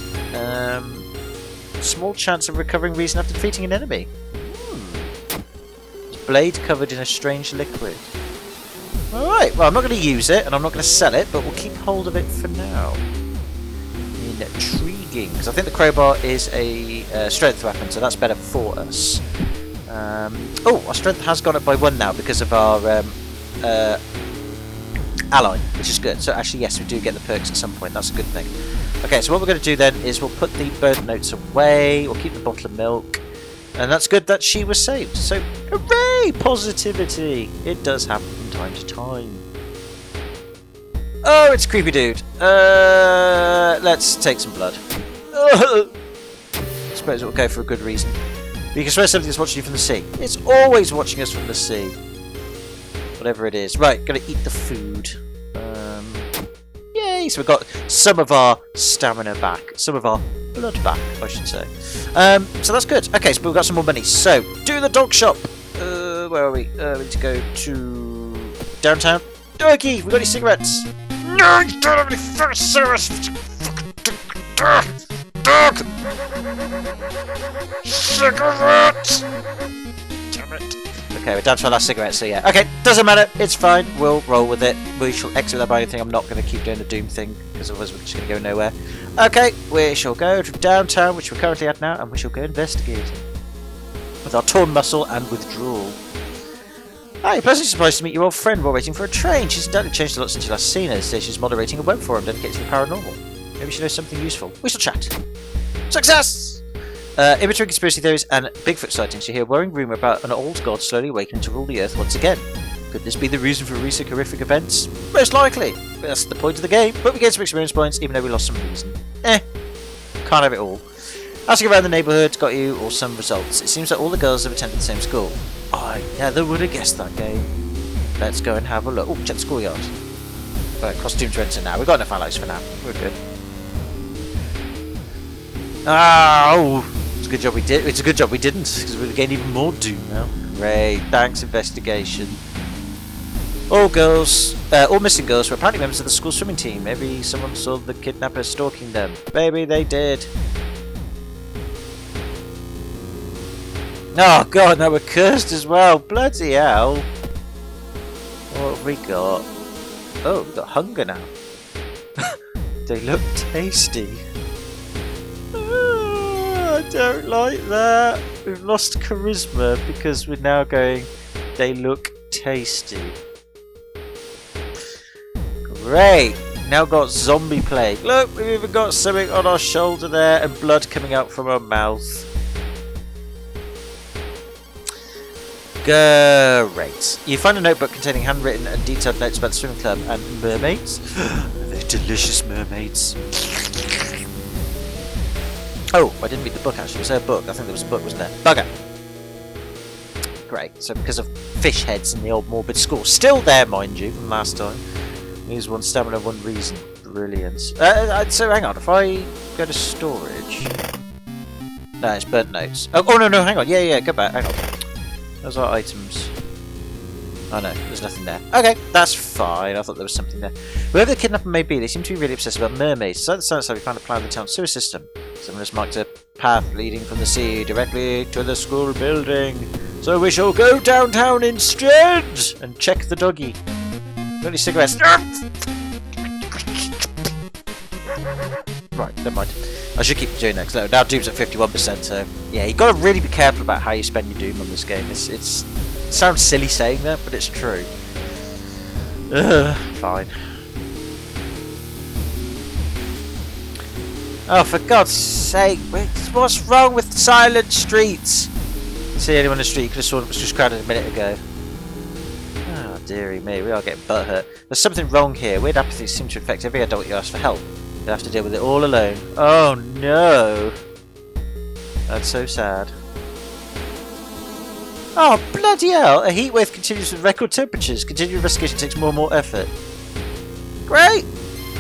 Small chance of recovering reason after defeating an enemy. Blade covered in a strange liquid. Alright, well, I'm not going to use it and I'm not going to sell it, but we'll keep hold of it for now. Intriguing, because I think the crowbar is a strength weapon, so that's better for us. Oh, our strength has gone up by 1 now because of our ally, which is good. So actually, yes, we do get the perks at some point. That's a good thing. Okay, so what we're going to do then is we'll put the burnt notes away. We'll keep the bottle of milk. And that's good that she was saved. So, hooray! Positivity! It does happen from time to time. Oh, it's a creepy dude. Let's take some blood. I suppose it will go for a good reason. But you can swear something's watching you from the sea. It's always watching us from the sea. Whatever it is. Right, gonna eat the food. Yay! So we've got some of our stamina back. Some of our blood back, I should say. So that's good. Okay, so we've got some more money. So, do the dog shop. Where are we? We need to go to downtown. Doggy, we got any cigarettes? No, you don't have any fucking cigarettes. Dog. Cigarettes. Damn it. Okay, we're down to our last cigarette, so yeah. Okay, doesn't matter. It's fine. We'll roll with it. We shall exit without buying anything. I'm not going to keep doing the Doom thing, because otherwise we're just going to go nowhere. Okay, we shall go to downtown, which we're currently at now, and we shall go investigating. With our torn muscle and withdrawal. Hi, pleasantly surprised to meet your old friend while waiting for a train. She's undoubtedly changed a lot since you last seen her. Today she's moderating a web forum dedicated to the paranormal. Maybe she knows something useful. We shall chat. Success! In between conspiracy theories and Bigfoot sightings, you hear a worrying rumour about an old god slowly awakening to rule the earth once again. Could this be the reason for recent horrific events? Most likely. That's the point of the game, but we gained some experience points even though we lost some reason. Can't have it all. Asking around the neighbourhood got you all some results. It seems that all the girls have attended the same school. I never would have guessed that game. Let's go and have a look. Oh, check the schoolyard. Right, costumes to enter now. We've got enough allies for now. We're good. Oh! It's a good job we did. It's a good job we didn't, because we'd gain even more doom now. Great. Thanks, investigation. All missing girls were apparently members of the school swimming team. Maybe someone saw the kidnapper stalking them. Maybe they did. Oh god, now we're cursed as well. Bloody hell. What have we got? Oh, we've got hunger now. They look tasty. I don't like that. We've lost charisma because we're now going, they look tasty. Great. Now got zombie plague. Look, we've even got something on our shoulder there and blood coming out from our mouth. Great. You find a notebook containing handwritten and detailed notes about the swimming club and mermaids. They're delicious mermaids. Oh, I didn't read the book actually. Was there a book? I think there was a book, wasn't there? Bugger. Great. So because of fish heads in the old morbid school. Still there, mind you, from last time. Use 1 stamina, 1 reason. Brilliant. So hang on, if I go to storage... No, it's burnt notes. Oh no, hang on. Yeah, go back. Hang on. Those are items. Oh no, there's nothing there. Okay, that's fine. I thought there was something there. Whoever the kidnapper may be, they seem to be really obsessed about mermaids. So that sounds like we found a plan of the town sewer system. Someone has marked a path leading from the sea directly to the school building. So we shall go downtown instead and check the doggy. Got any cigarettes? Right, never mind. I should keep doing that because now Doom's at 51%. So yeah, you got to really be careful about how you spend your Doom on this game. It sounds silly saying that, but it's true. Fine. Oh, for God's sake! What's wrong with silent streets? See anyone on the street? You could have sworn it was just crowded a minute ago. Oh, dearie me, we are getting butthurt. There's something wrong here. Weird apathy seems to infect every adult you ask for help. You'll have to deal with it all alone. Oh no! That's so sad. Oh, bloody hell! A heatwave continues with record temperatures. Continued investigation takes more and more effort. Great!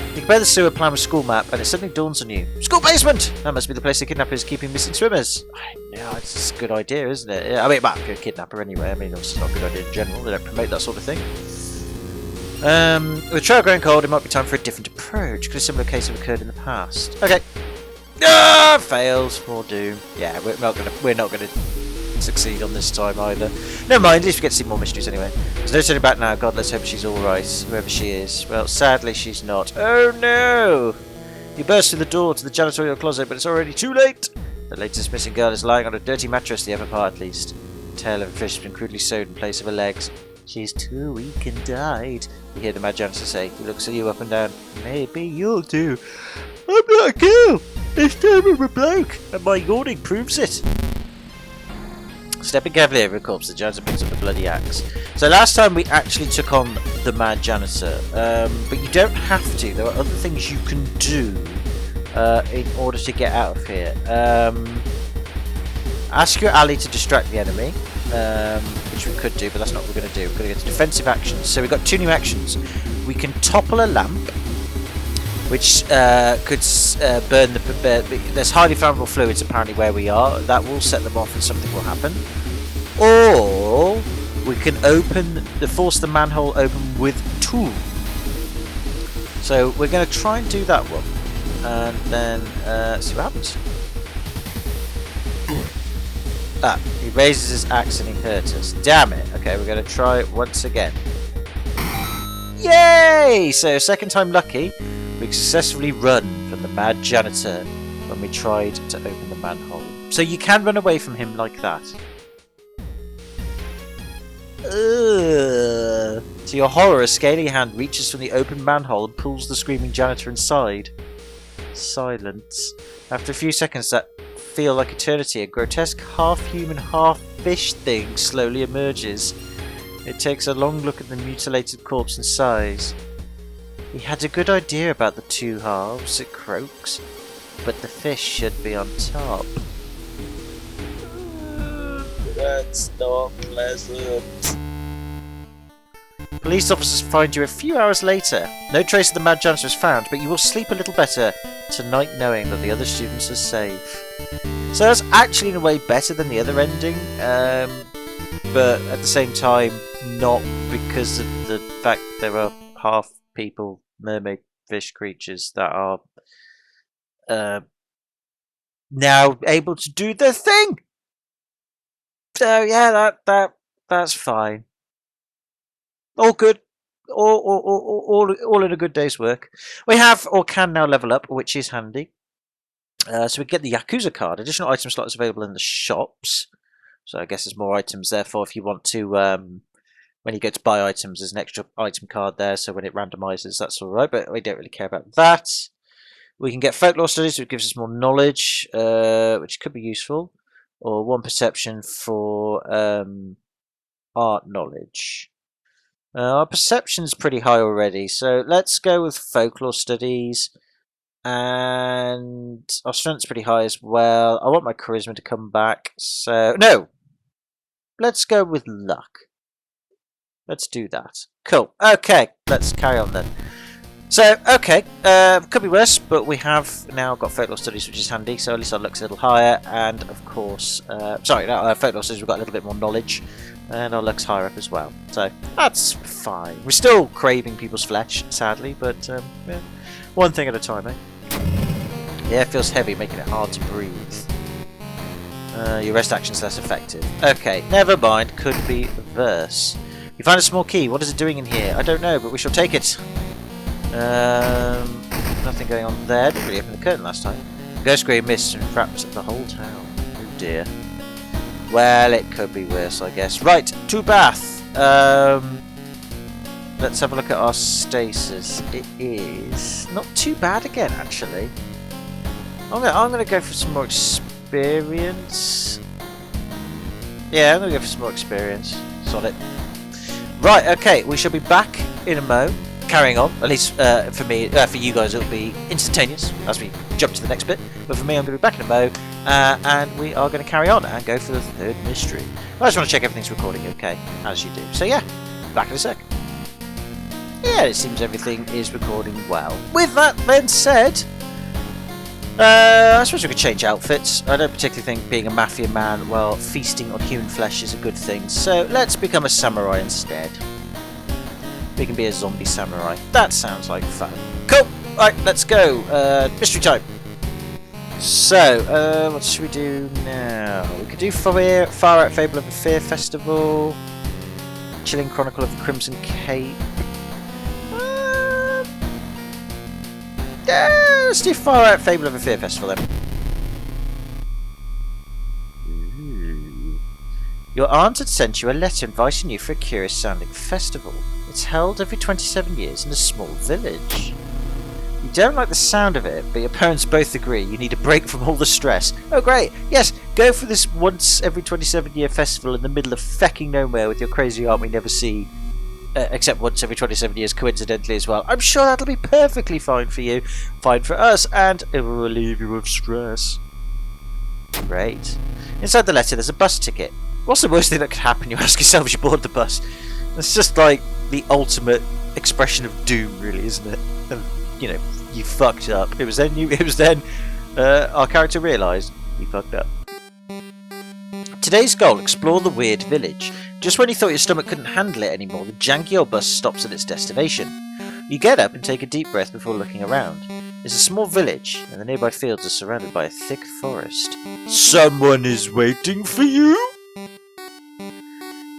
You compare the sewer plan with school map, and it suddenly dawns on you. School basement! That must be the place the kidnapper is keeping missing swimmers. Yeah, it's a good idea, isn't it? Yeah, I mean, a kidnapper anyway. I mean, it's not a good idea in general. They don't promote that sort of thing. With the trail growing cold, it might be time for a different approach. Could a similar case have occurred in the past? Okay. Ah, fails. More Doom. Yeah, we're not gonna succeed on this time either. Never mind, at least we get to see more mysteries anyway. There's no turning back now. God, let's hope she's alright, whoever she is. Well, sadly she's not. Oh no! You burst through the door to the janitorial closet, but it's already too late! The latest missing girl is lying on a dirty mattress, the upper part at least. The tail of a fish has been crudely sewed in place of her legs. She's too weak and died, you hear the mad janitor say. He looks at you up and down. Maybe you'll do. I'm not a girl! This time I'm a bloke, and my yawning proves it. Stepping carefully over a corpse, the janitor picks up the bloody axe. So last time we actually took on the mad janitor, but you don't have to. There are other things you can do in order to get out of here. Ask your ally to distract the enemy, which we could do, but that's not what we're going to do. We're going to go to defensive actions. So we've got two new actions. We can topple a lamp, which could burn the... there's highly flammable fluids apparently where we are. That will set them off and something will happen. Or we can force the manhole open with tool. So we're going to try and do that one. And then see what happens. Ah, he raises his axe and he hurt us. Damn it. Okay, we're going to try it once again. Yay! So second time lucky. We successfully run from the mad janitor when we tried to open the manhole. So you can run away from him like that. Ugh. To your horror, a scaly hand reaches from the open manhole and pulls the screaming janitor inside. Silence. After a few seconds that feel like eternity, a grotesque half-human, half-fish thing slowly emerges. It takes a long look at the mutilated corpse and sighs. He had a good idea about the two halves, it croaks, but the fish should be on top. That's not pleasant. Police officers find you a few hours later. No trace of the mad janitor is found, but you will sleep a little better tonight knowing that the other students are safe. So that's actually in a way better than the other ending, but at the same time not, because of the fact there are half people, mermaid fish creatures that are now able to do their thing. So yeah, that's fine. All good. All in a good day's work. We have or can now level up, which is handy. So we get the Yakuza card. Additional item slots available in the shops. So I guess there's more items. Therefore, if you want to, when you go to buy items, there's an extra item card there. So when it randomizes, that's all right. But we don't really care about that. We can get folklore studies, which gives us more knowledge, which could be useful, or one perception for art knowledge. Our perception's pretty high already, so let's go with folklore studies. And our strength's pretty high as well. I want my charisma to come back, so no. Let's go with luck. Let's do that. Cool. Okay, let's carry on then. So, okay, could be worse, but we have now got folklore studies, which is handy, so at least our luck's a little higher, and of course, folklore studies, we've got a little bit more knowledge, and our luck's higher up as well, so that's fine. We're still craving people's flesh, sadly, but yeah, one thing at a time, eh? Yeah, it feels heavy, making it hard to breathe. Your rest action's less effective. Okay, never mind, could be worse. You find a small key. What is it doing in here? I don't know, but we shall take it. Nothing going on there. Didn't really open the curtain last time. Ghost grey mist and wraps up the whole town. Oh dear. Well, it could be worse, I guess. Right, to bath. Let's have a look at our stasis. It is not too bad again, actually. I'm gonna go for some more experience. Yeah, I'm gonna go for some more experience. Solid. Right, okay, we shall be back in a mo. Carrying on, at least for me, for you guys, it'll be instantaneous as we jump to the next bit. But for me, I'm going to be back in a mo, and we are going to carry on and go for the third mystery. I just want to check everything's recording okay, as you do. So yeah, back in a sec. Yeah, it seems everything is recording well. With that then said, I suppose we could change outfits. I don't particularly think being a mafia man while feasting on human flesh is a good thing. So let's become a samurai instead. We can be a zombie samurai. That sounds like fun. Cool! Right, let's go. Mystery time. So, what should we do now? We could do Far Out Fable of the Fear Festival. Chilling Chronicle of the Crimson Cape. Yeah, let's do Far Out Fable of the Fear Festival then. Your aunt had sent you a letter inviting you for a curious sounding festival. It's held every 27 years in a small village. You don't like the sound of it, but your parents both agree you need a break from all the stress. Oh great, yes, go for this once every 27 year festival in the middle of fecking nowhere with your crazy aunt we never see, except once every 27 years coincidentally as well. I'm sure that'll be perfectly fine for you, fine for us, and it will relieve you of stress. Great. Inside the letter there's a bus ticket. What's the worst thing that could happen? You ask yourself as you board the bus. It's just like the ultimate expression of doom, really, isn't it? And, you know, you fucked up. It was then our character realised he fucked up. Today's goal: explore the weird village. Just when you thought your stomach couldn't handle it anymore, the janky old bus stops at its destination. You get up and take a deep breath before looking around. It's a small village, and the nearby fields are surrounded by a thick forest. Someone is waiting for you?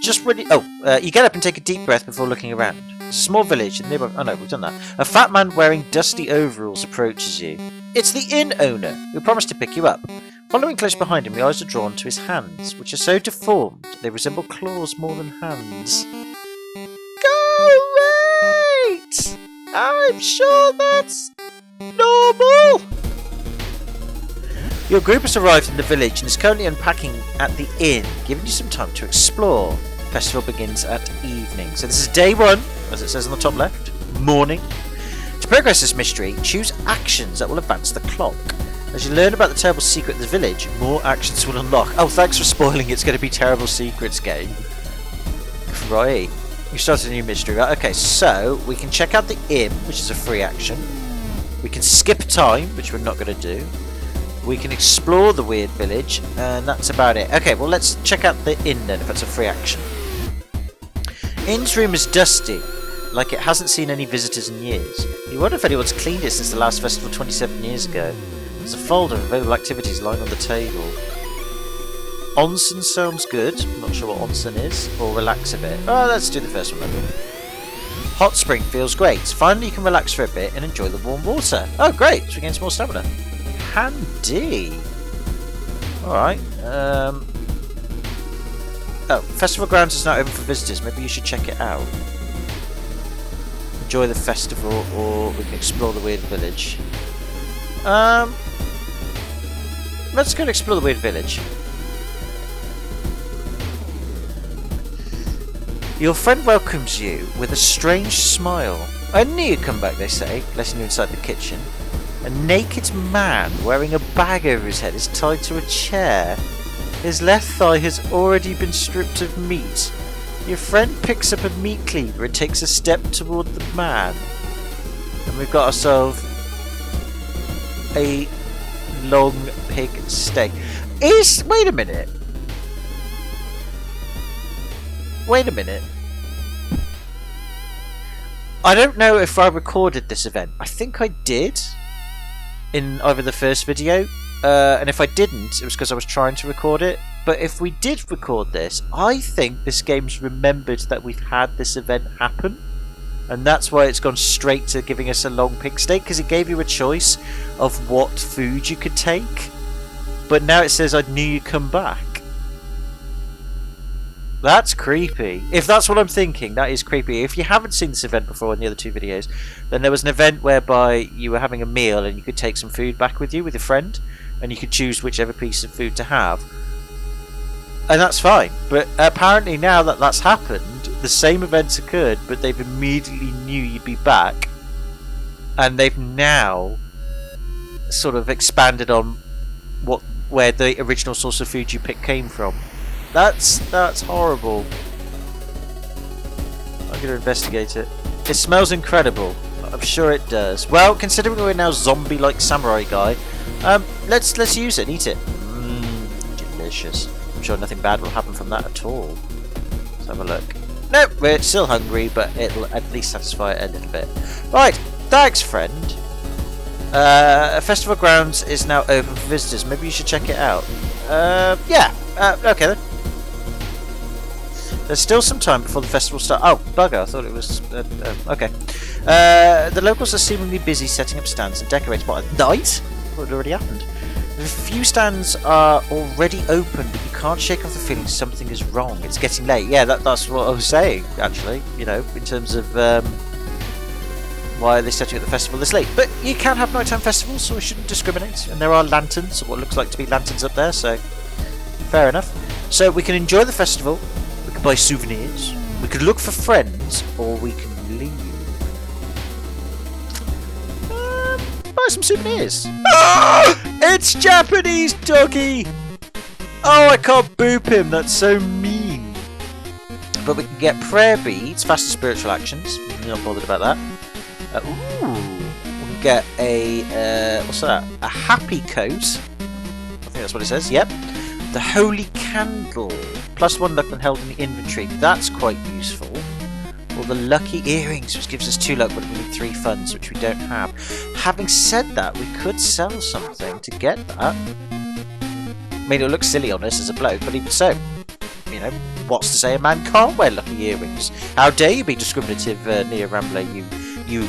Just when you get up and take a deep breath before looking around. It's a small village, and nearby. Oh no, we've done that. A fat man wearing dusty overalls approaches you. It's the inn owner, who promised to pick you up. Following close behind him, your eyes are drawn to his hands, which are so deformed they resemble claws more than hands. Great! I'm sure that's normal. Your group has arrived in the village and is currently unpacking at the inn, giving you some time to explore. The festival begins at evening. So this is day one, as it says on the top left. Morning. To progress this mystery, choose actions that will advance the clock. As you learn about the terrible secret of the village, more actions will unlock. Oh, thanks for spoiling It's Going to Be Terrible Secrets game. Right. We started a new mystery, right? Okay, so we can check out the inn, which is a free action. We can skip time, which we're not going to do. We can explore the weird village, and that's about it. Okay, well, let's check out the inn then, if that's a free action. Inn's room is dusty, like it hasn't seen any visitors in years. You wonder if anyone's cleaned it since the last festival 27 years ago. There's a folder of available activities lying on the table. Onsen sounds good. I'm not sure what onsen is. Or relax a bit. Oh, let's do the first one then. Hot spring feels great. Finally you can relax for a bit and enjoy the warm water. Oh great, so we gain some more stamina. Handy. Alright. Oh, festival grounds is now open for visitors. Maybe you should check it out. Enjoy the festival, or we can explore the weird village. Let's go and explore the weird village. Your friend welcomes you with a strange smile. I knew you'd come back, they say, letting you inside the kitchen. A naked man wearing a bag over his head is tied to a chair. His left thigh has already been stripped of meat. Your friend picks up a meat cleaver and takes a step toward the man. And we've got ourselves a long pig steak. Wait a minute. Wait a minute. I don't know if I recorded this event. I think I did in either the first video, and if I didn't, it was because I was trying to record it. but if we did record this, I think this game's remembered that we've had this event happen. And that's why it's gone straight to giving us a long pig steak, because it gave you a choice of what food you could take. But now it says, I knew you'd come back. That's creepy. If that's what I'm thinking, that is creepy. If you haven't seen this event before in the other two videos, then there was an event whereby you were having a meal and you could take some food back with you with a friend, and you could choose whichever piece of food to have. And that's fine. But apparently now that that's happened, the same events occurred, but they've immediately knew you'd be back, and they've now sort of expanded on where the original source of food you picked came from. That's horrible. I'm going to investigate it. It smells incredible. I'm sure it does. Well, considering we're now zombie-like samurai guy, let's use it and eat it. Delicious. I'm sure nothing bad will happen from that at all. Let's have a look. Nope, we're still hungry, but it'll at least satisfy it a little bit. Right, thanks, friend. Festival Grounds is now open for visitors. Maybe you should check it out. Yeah. Okay then. There's still some time before the festival starts. Oh, bugger! I thought it was okay. The locals are seemingly busy setting up stands and decorating. What, at night? I thought it already happened. A few stands are already open, but you can't shake off the feeling something is wrong. It's getting late. Yeah, that's what I was saying, actually, you know, in terms of why are they setting up the festival this late. But you can have nighttime festivals, so we shouldn't discriminate. And there are lanterns, or what looks like to be lanterns up there, so fair enough. So we can enjoy the festival, we can buy souvenirs, we could look for friends, or we can leave. Buy some souvenirs. It's Japanese doggy! Oh, I can't boop him, that's so mean. But we can get prayer beads, faster spiritual actions. I'm not bothered about that. We can get a, what's that? A happy coat. I think that's what it says, yep. The holy candle. +1 luck when held in the inventory. That's quite useful. Or the lucky earrings, which gives us 2 luck, but we need 3 funds, which we don't have. Having said that, we could sell something to get that. I mean, it looks silly on us as a bloke, but even so, you know, what's to say a man can't wear lucky earrings? How dare you be discriminative, near Rambler, you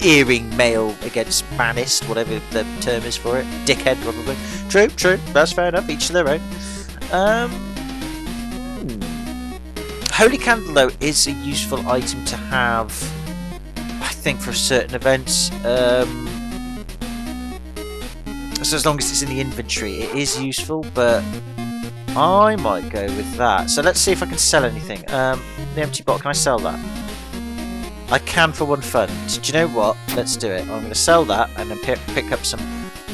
earring male against manist, whatever the term is for it. Dickhead, probably. True, that's fair enough, each to their own. Holy Candle, though, is a useful item to have, I think, for certain events. So as long as it's in the inventory, it is useful, but I might go with that. So let's see if I can sell anything. The empty bottle, can I sell that? I can for 1 fund. Do you know what? Let's do it. I'm going to sell that and then pick up some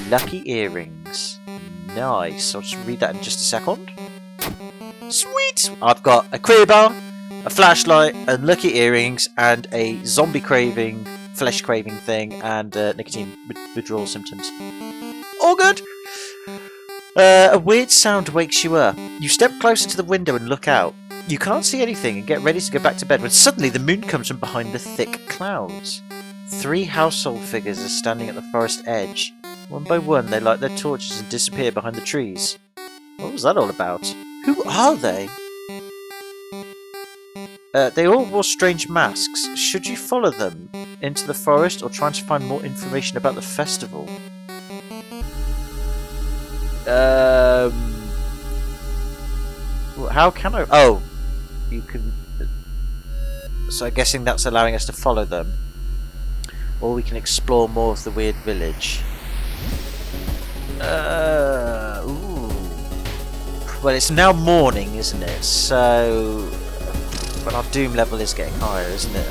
lucky earrings. Nice. I'll just read that in just a second. Sweet! I've got a crowbar, a flashlight, and lucky earrings, and a zombie craving, flesh craving thing, and nicotine withdrawal symptoms. All good! A weird sound wakes you up. You step closer to the window and look out. You can't see anything and get ready to go back to bed when suddenly the moon comes from behind the thick clouds. 3 household figures are standing at the forest edge. One by one they light their torches and disappear behind the trees. What was that all about? Who are they? They all wore strange masks. Should you follow them into the forest or try to find more information about the festival? How can I? Oh, you can. So I'm guessing that's allowing us to follow them, or we can explore more of the weird village. Ooh. Well, it's now morning, isn't it? So, but our doom level is getting higher, isn't it?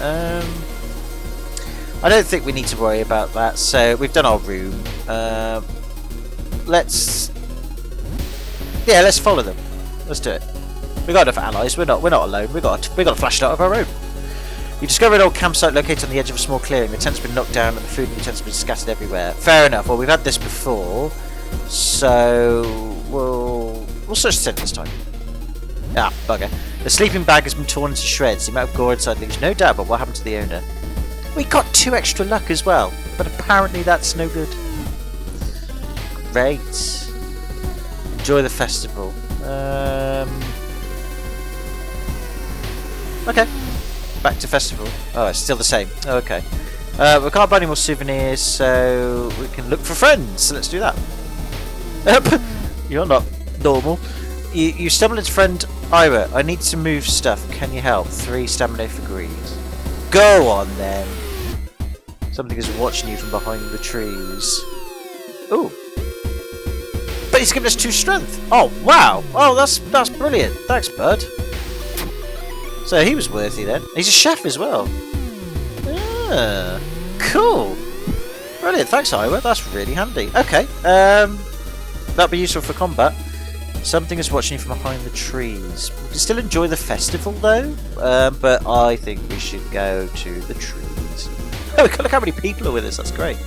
I don't think we need to worry about that. So we've done our room. Let's follow them. Let's do it. We got enough allies. We're not alone. We got a flashlight of our own. You discover an old campsite located on the edge of a small clearing. The tent's been knocked down and the food and utensils have been scattered everywhere. Fair enough. Well, we've had this before, so we'll search the tent this time. Ah, bugger. The sleeping bag has been torn into shreds. The amount of gore inside leaves no doubt about what happened to the owner. We got 2 extra luck as well, but apparently that's no good. Great. Enjoy the festival. Okay. Back to festival. Oh, it's still the same. Oh, okay. We can't buy any more souvenirs, so we can look for friends. So let's do that. You're not normal. You stumbled into friend Ira. I need to move stuff. Can you help? 3 stamina for greed. Go on then. Something is watching you from behind the trees. Ooh. But he's given us 2 strength. Oh wow. Oh, that's brilliant. Thanks, bud. So he was worthy then. He's a chef as well. Ah, cool. Brilliant. Thanks, Ira. That's really handy. Okay. That'll be useful for combat. Something is watching you from behind the trees. We can still enjoy the festival though, but I think we should go to the trees. Oh, look how many people are with us. That's great.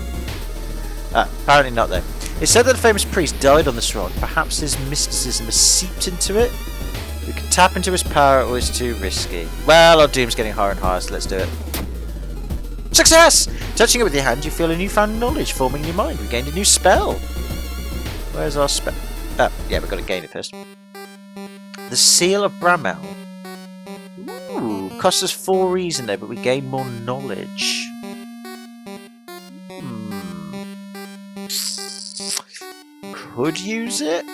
Apparently not though. It's said that a famous priest died on this rock. Perhaps his mysticism has seeped into it. We can tap into his power, or it's too risky. Well, our doom's getting higher and higher, so let's do it. Success! Touching it with your hand, you feel a newfound knowledge forming in your mind. We gained a new spell. Where's our spell? Oh, yeah, we've got to gain it first. The Seal of Bramel. Ooh, costs us 4 reason though, but we gain more knowledge. Could use it.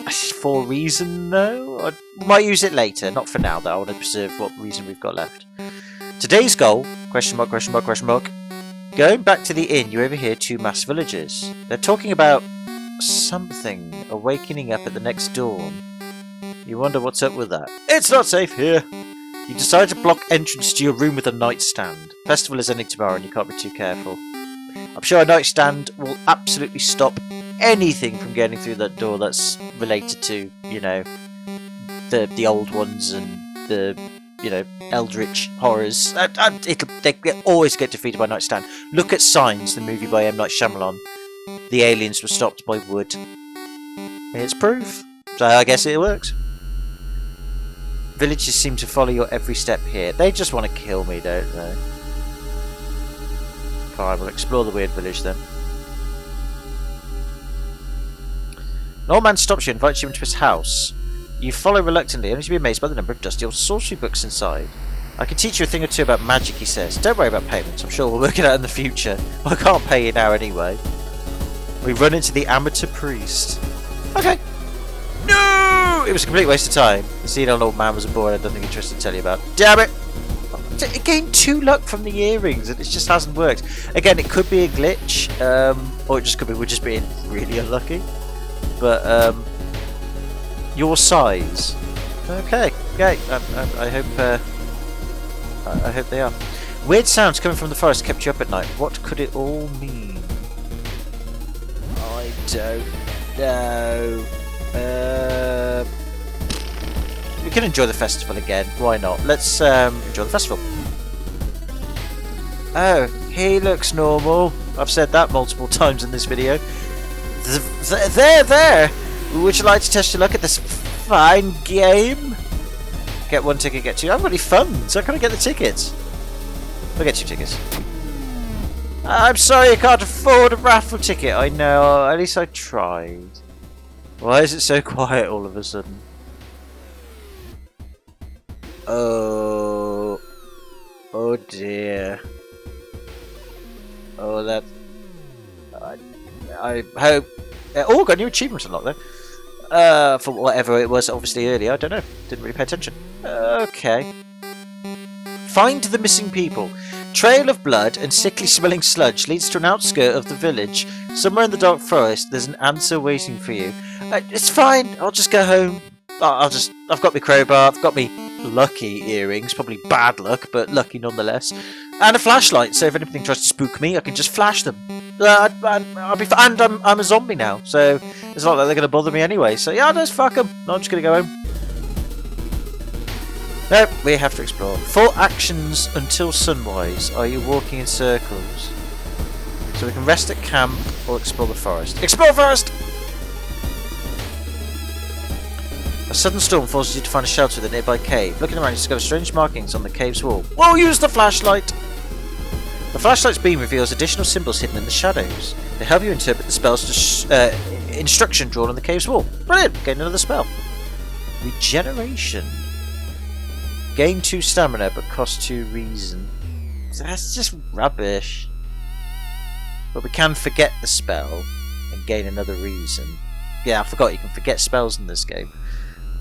4 reason though. I might use it later, not for now though. I want to preserve what reason we've got left. Today's goal, question mark, question mark, question mark. Going back to the inn, you overhear 2 masked villagers. They're talking about something awakening up at the next dawn. You wonder what's up with that. It's not safe here. You decide to block entrance to your room with a nightstand. Festival is ending tomorrow and you can't be too careful. I'm sure a nightstand will absolutely stop anything from getting through that door that's related to, you know, the old ones and the, you know, eldritch horrors. They always get defeated by nightstand. Look at Signs, the movie by M. Night Shyamalan. The aliens were stopped by wood. It's proof. So I guess it works. Villagers seem to follow your every step here. They just want to kill me, don't they? Fine, we'll explore the weird village then. An old man stops you and invites you into his house. You follow reluctantly, only to be amazed by the number of dusty old sorcery books inside. I can teach you a thing or two about magic, he says. Don't worry about payments, I'm sure we'll work it out in the future. I can't pay you now anyway. We run into the amateur priest. Okay. No! It was a complete waste of time. The scene on old man was a bore I don't think interested to tell you about. Damn it! It gained 2 luck from the earrings and it just hasn't worked. Again, it could be a glitch, or it just could be we're just being really unlucky. But your size. Okay, okay. I hope they are. Weird sounds coming from the forest kept you up at night. What could it all mean? I don't know. We can enjoy the festival again. Why not? Let's enjoy the festival. Oh, he looks normal. I've said that multiple times in this video. There! Would you like to test your luck at this fine game? Get 1 ticket, get 2. I haven't got any funds. How can I get the tickets? I'll get 2 tickets. I'm sorry, I can't afford a raffle ticket. I know. At least I tried. Why is it so quiet all of a sudden? Oh. Oh dear. Oh, that. I hope. Oh, got a new achievement unlocked though. For whatever it was, obviously earlier. I don't know. Didn't really pay attention. Okay. Find the missing people. Trail of blood and sickly smelling sludge leads to an outskirt of the village. Somewhere in the dark forest, there's an answer waiting for you. It's fine. I'll just go home. I've got my crowbar. I've got my lucky earrings. Probably bad luck, but lucky nonetheless. And a flashlight, so if anything tries to spook me, I can just flash them. I'll be and I'm a zombie now, so it's not like they're going to bother me anyway. So yeah, just fuck them. No, I'm just going to go home. Nope, we have to explore. 4 actions until sunrise. Are you walking in circles? So we can rest at camp or explore the forest. Explore forest! A sudden storm forces you to find a shelter with a nearby cave. Looking around, you discover strange markings on the cave's wall. We'll use the flashlight! The flashlight's beam reveals additional symbols hidden in the shadows. They help you interpret the spell's instruction drawn on the cave's wall. Brilliant! Gain another spell. Regeneration. Gain 2 stamina but cost 2 reason. So that's just rubbish. But we can forget the spell and gain another reason. Yeah, I forgot you can forget spells in this game.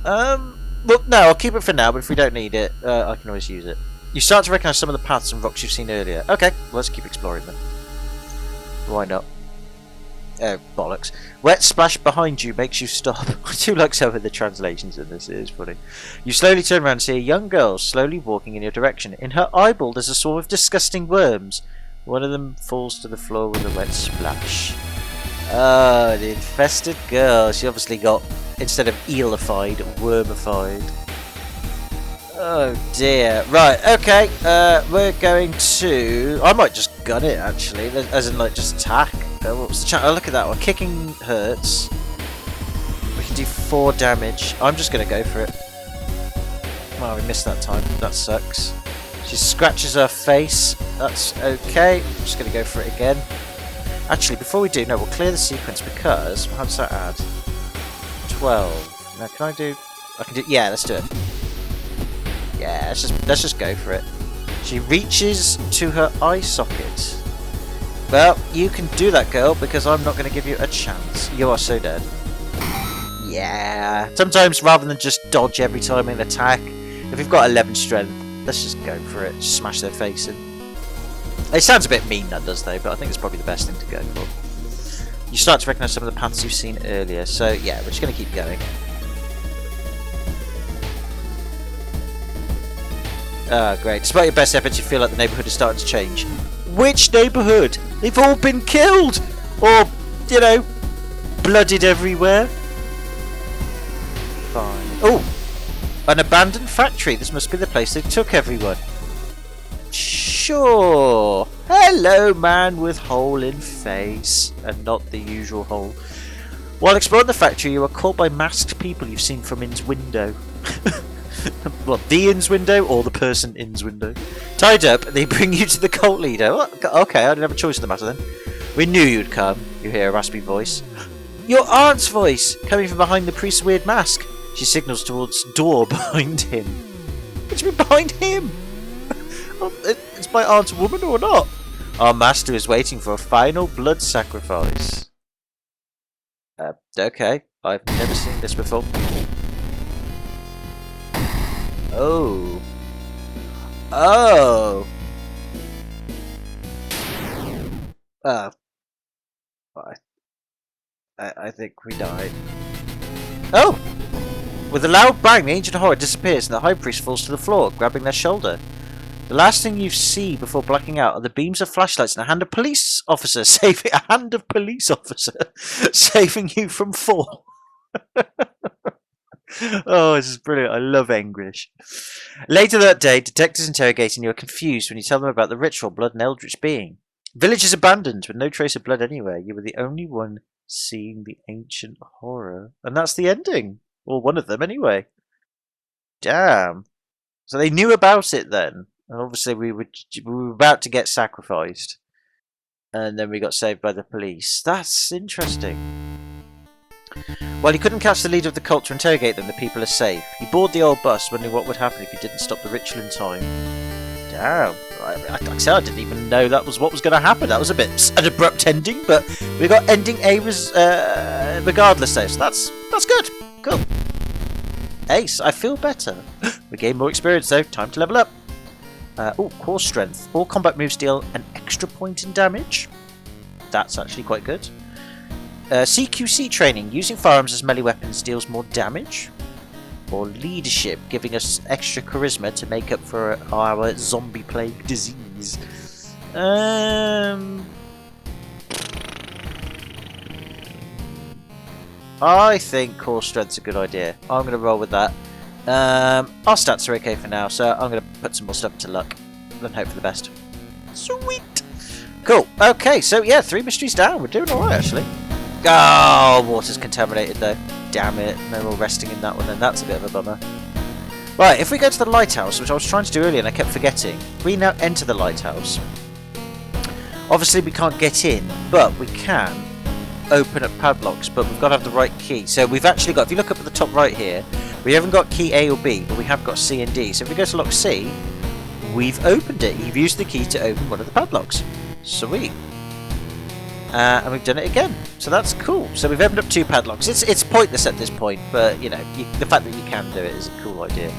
Well, no, I'll keep it for now, but if we don't need it, I can always use it. You start to recognise some of the paths and rocks you've seen earlier. Okay, well, let's keep exploring them. Why not? Oh, bollocks. Wet splash behind you makes you stop. I do like some of the translations in this, it is funny. You slowly turn around and see a young girl slowly walking in your direction. In her eyeball there's a swarm of disgusting worms. One of them falls to the floor with a wet splash. Oh, the infested girl. She obviously got, instead of eelified, wormified. Oh dear. Right, okay. We're going to... I might just gun it, actually. As in, like, just attack. What was the chance? Oh, look at that one. Kicking hurts. We can do 4 damage. I'm just going to go for it. Well, we missed that time. That sucks. She scratches her face. That's okay. I'm just going to go for it again. Actually, before we do, no, we'll clear the sequence because... How does that add? 12. Now, can I do... I can do... Yeah, let's do it. Yeah, let's just go for it. She reaches to her eye socket. Well, you can do that, girl, because I'm not going to give you a chance. You are so dead. Yeah. Sometimes, rather than just dodge every time in attack, if we've got 11 strength, let's just go for it. Just smash their face in. It sounds a bit mean, that does, though, but I think it's probably the best thing to go for. You start to recognise some of the paths you've seen earlier, so yeah, we're just going to keep going. Ah, great. Despite your best efforts, you feel like the neighbourhood is starting to change. Which neighbourhood? They've all been killed! Or, you know, blooded everywhere. Fine. Oh! An abandoned factory. This must be the place they took everyone. Sure. Hello, man with hole in face. And not the usual hole. While exploring the factory, you are caught by masked people you've seen from Inn's window. Well, the inn's window or the person inn's window. Tied up, they bring you to the cult leader. Okay, I didn't have a choice in the matter then. We knew you'd come. You hear a raspy voice. Your aunt's voice, coming from behind the priest's weird mask. She signals towards door behind him. What do you mean behind him? It's my aunt's woman or not? Our master is waiting for a final blood sacrifice. Okay, I've never seen this before. Oh. Oh. I think we died. Oh! With a loud bang, the ancient horror disappears and the high priest falls to the floor, grabbing their shoulder. The last thing you see before blacking out are the beams of flashlights and a hand of police officer saving you from fall. Oh, this is brilliant. I love English. Later that day, detectives interrogating you are confused when you tell them about the ritual blood and eldritch being. Village is abandoned with no trace of blood anywhere. You were the only one seeing the ancient horror. And that's the ending. Or one of them anyway. Damn. So they knew about it then. And obviously we were about to get sacrificed. And then we got saved by the police. That's interesting. While he couldn't catch the leader of the cult to interrogate them, the people are safe. He boarded the old bus, wondering what would happen if he didn't stop the ritual in time. Damn. I said I didn't even know that was what was going to happen. That was a bit an abrupt ending, but we got ending A regardless though, so that's good. Cool. Ace, I feel better. We gained more experience though. Time to level up. Oh, core strength. All combat moves deal an extra point in damage. That's actually quite good. CQC training. Using firearms as melee weapons deals more damage. Or leadership, giving us extra charisma to make up for our zombie plague disease. I think core strength's a good idea. I'm going to roll with that. Our stats are okay for now, so I'm going to put some more stuff to luck. And hope for the best. Sweet! Cool. Okay, so yeah, 3 mysteries down. We're doing alright, actually. Oh, water's contaminated though. Damn it. No more resting in that one then. That's a bit of a bummer. Right, if we go to the lighthouse, which I was trying to do earlier and I kept forgetting, we now enter the lighthouse. Obviously we can't get in, but we can open up padlocks, but we've got to have the right key. So we've actually got, if you look up at the top right here, we haven't got key A or B, but we have got C and D. So if we go to lock C, we've opened it. You've used the key to open one of the padlocks. Sweet. And we've done it again. So that's cool. So we've opened up 2 padlocks. It's pointless at this point, but you know, the fact that you can do it is a cool idea.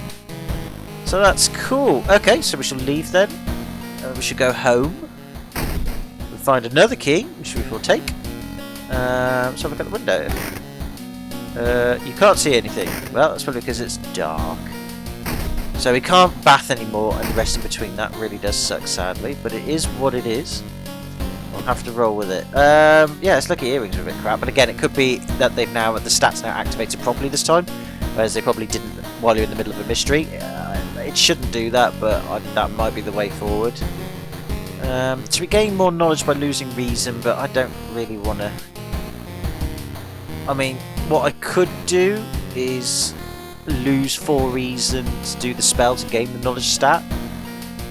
So that's cool. Okay, so we shall leave then. We should go home. We'll find another key, which we will take. Let's have a look at the window. You can't see anything. Well, that's probably because it's dark. So we can't bath anymore, and the rest in between. That really does suck, sadly. But it is what it is. We'll have to roll with it. Yeah, it's lucky earrings are a bit crap. But again, it could be that they've now, the stats now activated properly this time. Whereas they probably didn't while you're in the middle of a mystery. It shouldn't do that, but that might be the way forward. So we gain more knowledge by losing reason, but I don't really want to... I mean, what I could do is lose 4 reason to do the spell to gain the knowledge stat,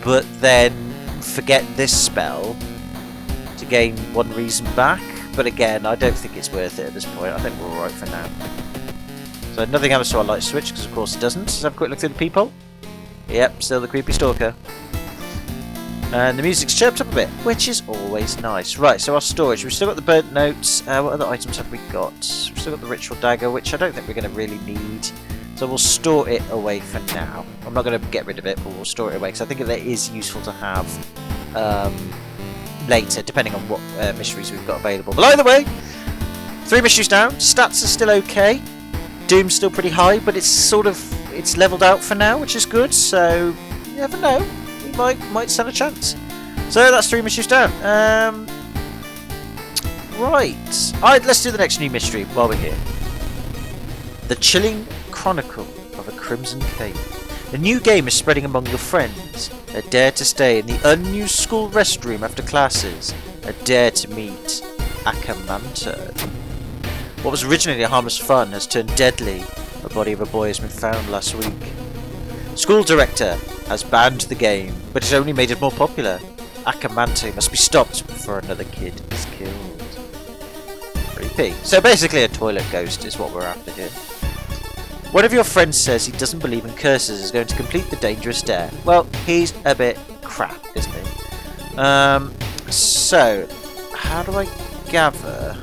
but then forget this spell to gain 1 reason back. But again, I don't think it's worth it at this point. I think we're alright for now. So nothing happens to our light switch, because of course it doesn't. Let's have a quick look through the peephole. Yep, still the creepy stalker. And the music's chirped up a bit, which is always nice. Right, so our storage. We've still got the burnt notes. What other items have we got? We've still got the ritual dagger, which I don't think we're going to really need. So we'll store it away for now. I'm not going to get rid of it, but we'll store it away, because I think that is useful to have later, depending on what mysteries we've got available. But either way, 3 mysteries down. Stats are still okay. Doom's still pretty high, but it's leveled out for now, which is good. So you never know, we might stand a chance. So that's 3 mysteries down. Right. Alright, let's do the next new mystery while we're here. The Chilling Chronicle of a Crimson Cave. The new game is spreading among your friends. A dare to stay in the unused school restroom after classes. A dare to meet Akamanto. What was originally a harmless fun has turned deadly. The body of a boy has been found last week. School director has banned the game, but it's only made it more popular. Akamanto must be stopped before another kid is killed. Creepy. So basically a toilet ghost is what we're after here. One of your friends says he doesn't believe in curses, is going to complete the dangerous dare. Well, he's a bit crap, isn't he? So, how do I gather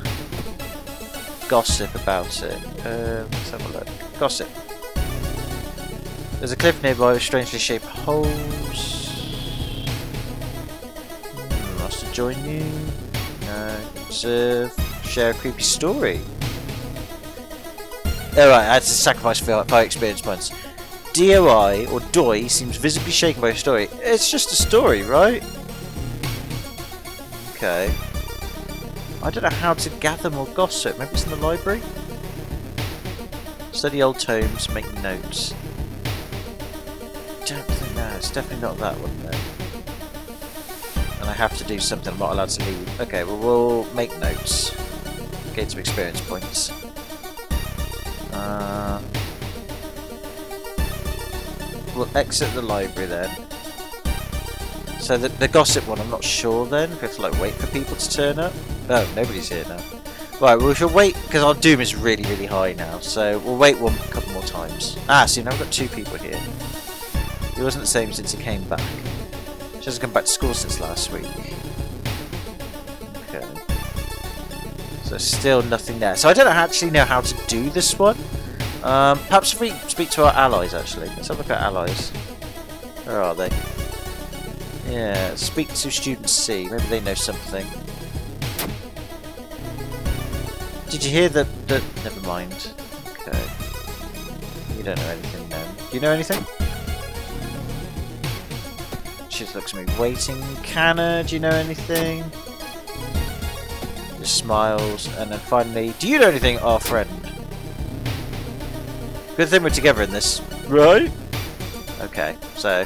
gossip about it? Let's have a look. Gossip. There's a cliff nearby with strangely shaped holes. Wants to join you? No. Observe. Share a creepy story. Alright, I had to sacrifice 5 experience points. DOI, or DOI, seems visibly shaken by a story. It's just a story, right? Okay. I don't know how to gather more gossip. Maybe it's in the library? Study old tomes, make notes. Don't think no, it's definitely not that one then. And I have to do something, I'm not allowed to leave. Okay, well we'll make notes. Gain some experience points. We'll exit the library then. So the gossip one, I'm not sure then. We have to like wait for people to turn up. Oh, nobody's here now. Right, well, we shall wait because our doom is really, really high now. So we'll wait a couple more times. See, now we've got 2 people here. He wasn't the same since he came back. She hasn't come back to school since last week. Okay. So still nothing there. So I don't actually know how to do this one. Perhaps if we speak to our allies, actually. Let's have a look at allies. Where are they? Yeah, speak to student C. Maybe they know something. Did you hear the... Never mind. Okay. You don't know anything then. Do you know anything? She looks at me. Waiting. Canna, do you know anything? Just smiles. And then finally, do you know anything? Our friend. Good thing we're together in this. Right? Okay, so,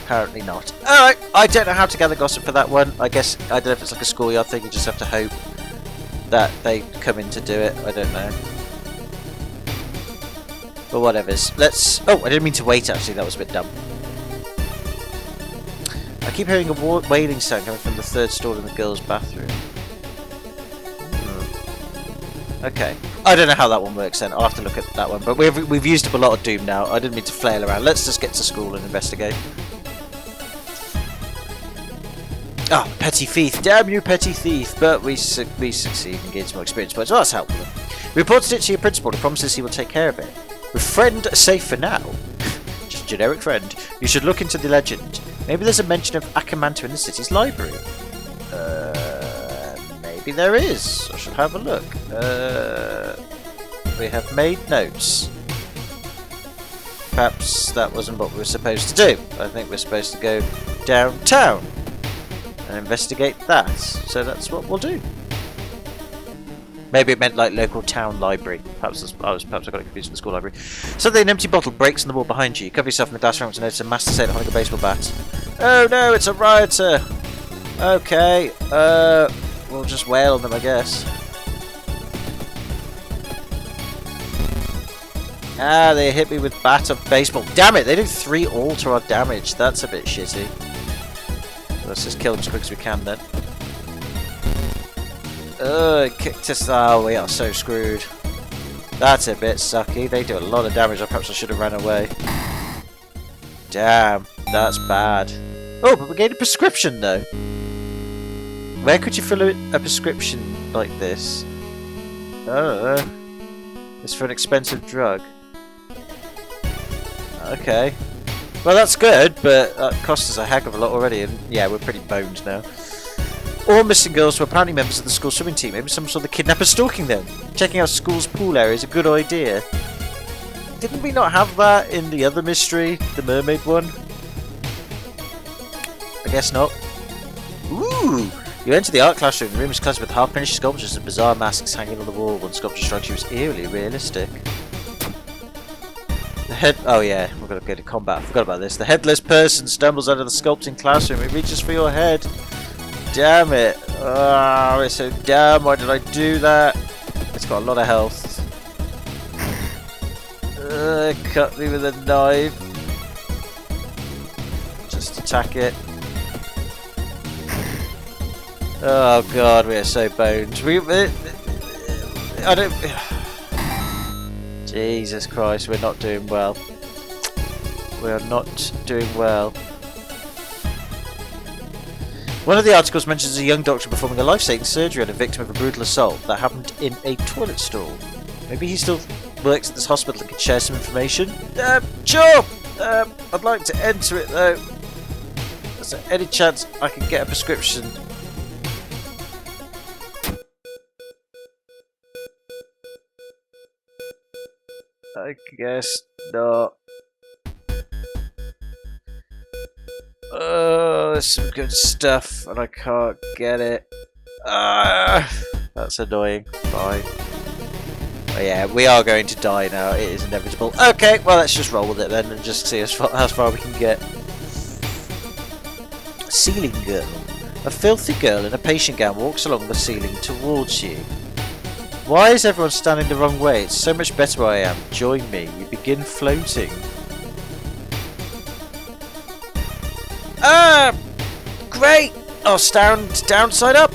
apparently not. Alright, I don't know how to gather gossip for that one. I guess, I don't know if it's like a schoolyard thing, you just have to hope that they come in to do it. I don't know. But whatever's. Let's... Oh, I didn't mean to wait actually, that was a bit dumb. I keep hearing a wailing sound coming from the 3rd stall in the girls' bathroom. Okay. I don't know how that one works then. I'll have to look at that one. But we've used up a lot of Doom now. I didn't mean to flail around. Let's just get to school and investigate. Ah, oh, petty thief. Damn you, petty thief. But we succeed and gain some more experience points. Well, that's helpful. We reported it to your principal. He promises he will take care of it. With friend safe for now. Just generic friend. You should look into the legend. Maybe there's a mention of Akamanta in the city's library. Maybe there is. I should have a look. We have made notes. Perhaps that wasn't what we were supposed to do. I think we're supposed to go downtown and investigate that. So that's what we'll do. Maybe it meant like local town library. Perhaps I got it confused with the school library. Suddenly an empty bottle breaks on the wall behind you. Cover yourself in the glass room to notice a master sailor holding a baseball bat. Oh no, it's a rioter! Okay, we'll just wail on them, I guess. Ah, they hit me with bat of baseball. Damn it, they do 3 all to our damage. That's a bit shitty. Let's just kill them as quick as we can then. It kicked us. Oh, we are so screwed. That's a bit sucky. They do a lot of damage. Perhaps I should have ran away. Damn, that's bad. Oh, but we gained a prescription though. Where could you fill a prescription like this? I don't know. It's for an expensive drug. Okay. Well, that's good, but that cost us a heck of a lot already, and yeah, we're pretty boned now. All missing girls were apparently members of the school swimming team. Maybe someone saw the kidnapper stalking them. Checking out school's pool area is a good idea. Didn't we not have that in the other mystery? The mermaid one? I guess not. Ooh! You enter the art classroom. The room is cluttered with half-finished sculptures and bizarre masks hanging on the wall. One sculpture strikes you as eerily realistic. The head... Oh yeah, we're going to go to combat. I forgot about this. The headless person stumbles out of the sculpting classroom. It reaches for your head. Damn it. Oh, it's so dumb. Why did I do that? It's got a lot of health. Cut me with a knife. Just attack it. Oh god, we are so boned. I don't... Jesus Christ, we're not doing well. We are not doing well. One of the articles mentions a young doctor performing a life-saving surgery on a victim of a brutal assault that happened in a toilet stall. Maybe he still works at this hospital and can share some information? Sure! I'd like to enter it though. Is there any chance I can get a prescription? I guess not. Oh, there's some good stuff and I can't get it. That's annoying. Bye. Oh yeah, we are going to die now. It is inevitable. Okay, well let's just roll with it then and just see how far we can get. Ceiling girl. A filthy girl in a patient gown walks along the ceiling towards you. Why is everyone standing the wrong way? It's so much better where I am. Join me. You begin floating. Great! I'll stand down, side up.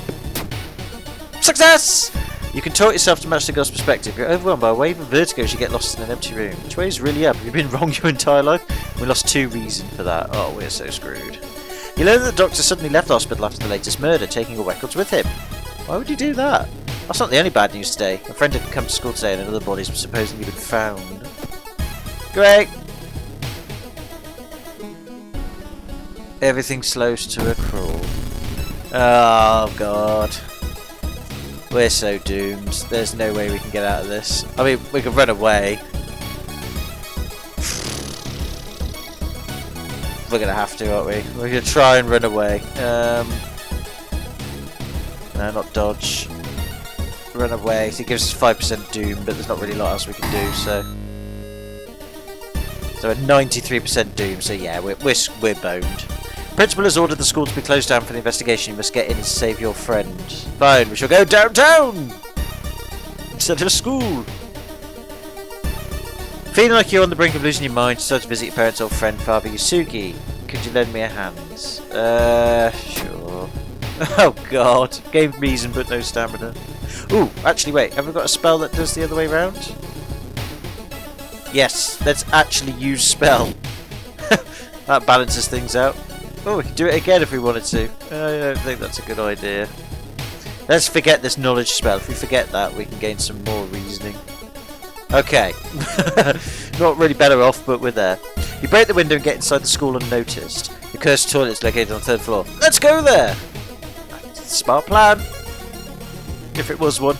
Success! You can taunt yourself to match the girl's perspective. You're overwhelmed by a wave of vertigo as you get lost in an empty room. Which way is really up? Have you been wrong your entire life? We lost 2 reasons for that. Oh, we're so screwed. You learn that the doctor suddenly left the hospital after the latest murder, taking your records with him. Why would you do that? That's not the only bad news today. A friend didn't come to school today and another body's supposedly been found. Great! Everything slows to a crawl. Oh god. We're so doomed. There's no way we can get out of this. I mean, we could run away. We're gonna have to, aren't we? We're gonna try and run away. No, not dodge. Run away. So it gives us 5% doom, but there's not really a lot else we can do, so... So a 93% doom, so yeah, we're boned. Principal has ordered the school to be closed down for the investigation. You must get in and save your friend. Fine, we shall go downtown! Instead of school! Feeling like you're on the brink of losing your mind, decide to visit your parents' old friend, Father Yusugi. Could you lend me a hand? Sure. Oh god. Gave reason but no stamina. Ooh, actually, wait. Have we got a spell that does the other way round? Yes, let's actually use spell. That balances things out. Oh, we can do it again if we wanted to. I don't think that's a good idea. Let's forget this knowledge spell. If we forget that, we can gain some more reasoning. Okay. Not really better off, but we're there. You break the window and get inside the school unnoticed. The cursed toilet is located on the 3rd floor. Let's go there! Smart plan. If it was one.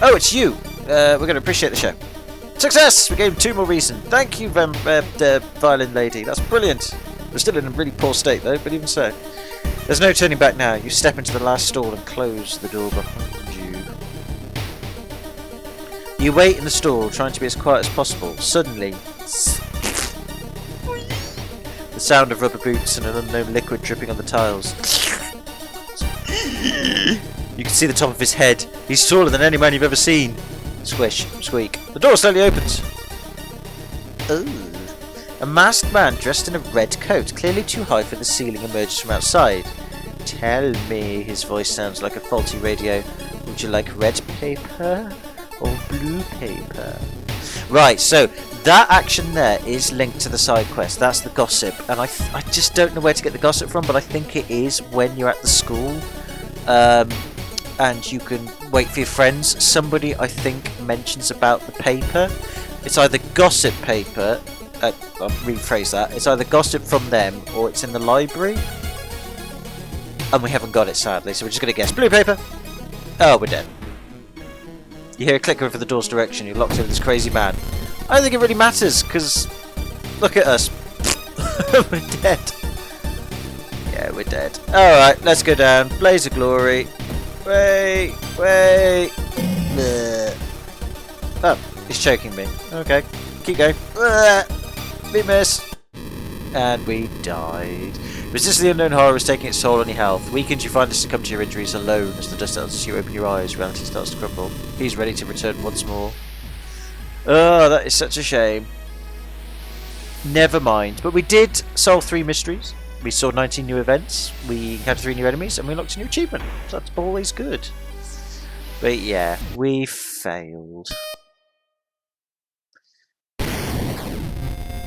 Oh, it's you! We're going to appreciate the show. Success! We gave 2 more reason. Thank you, violin lady. That's brilliant. We're still in a really poor state, though, but even so. There's no turning back now. You step into the last stall and close the door behind you. You wait in the stall, trying to be as quiet as possible. Suddenly, the sound of rubber boots and an unknown liquid dripping on the tiles. You can see the top of his head. He's taller than any man you've ever seen. Squish, squeak. The door slowly opens. Ooh. A masked man dressed in a red coat, clearly too high for the ceiling, emerges from outside. Tell me, his voice sounds like a faulty radio. Would you like red paper or blue paper? Right, so that action there is linked to the side quest. That's the gossip, and I just don't know where to get the gossip from, but I think it is when you're at the school, and you can wait for your friends. Somebody, I think, mentions about the paper. It's either gossip paper. I'll rephrase that. It's either gossip from them or it's in the library. And we haven't got it, sadly, so we're just going to guess. Blue paper! Oh, we're dead. You hear a click over the door's direction. You're locked in with this crazy man. I don't think it really matters, because look at us. We're dead. Yeah, we're dead. Alright, let's go down. Blaze of glory. Wait. Oh, he's choking me. Okay, keep going. We missed. And we died. Resist the unknown horror is taking its toll on your health. Weakened, you find to succumb to your injuries alone as the dust settles as you open your eyes. Reality starts to crumble. He's ready to return once more. Oh, that is such a shame. Never mind. But we did solve 3 mysteries. We saw 19 new events. We had 3 new enemies, and we unlocked a new achievement. So that's always good. But yeah, we failed.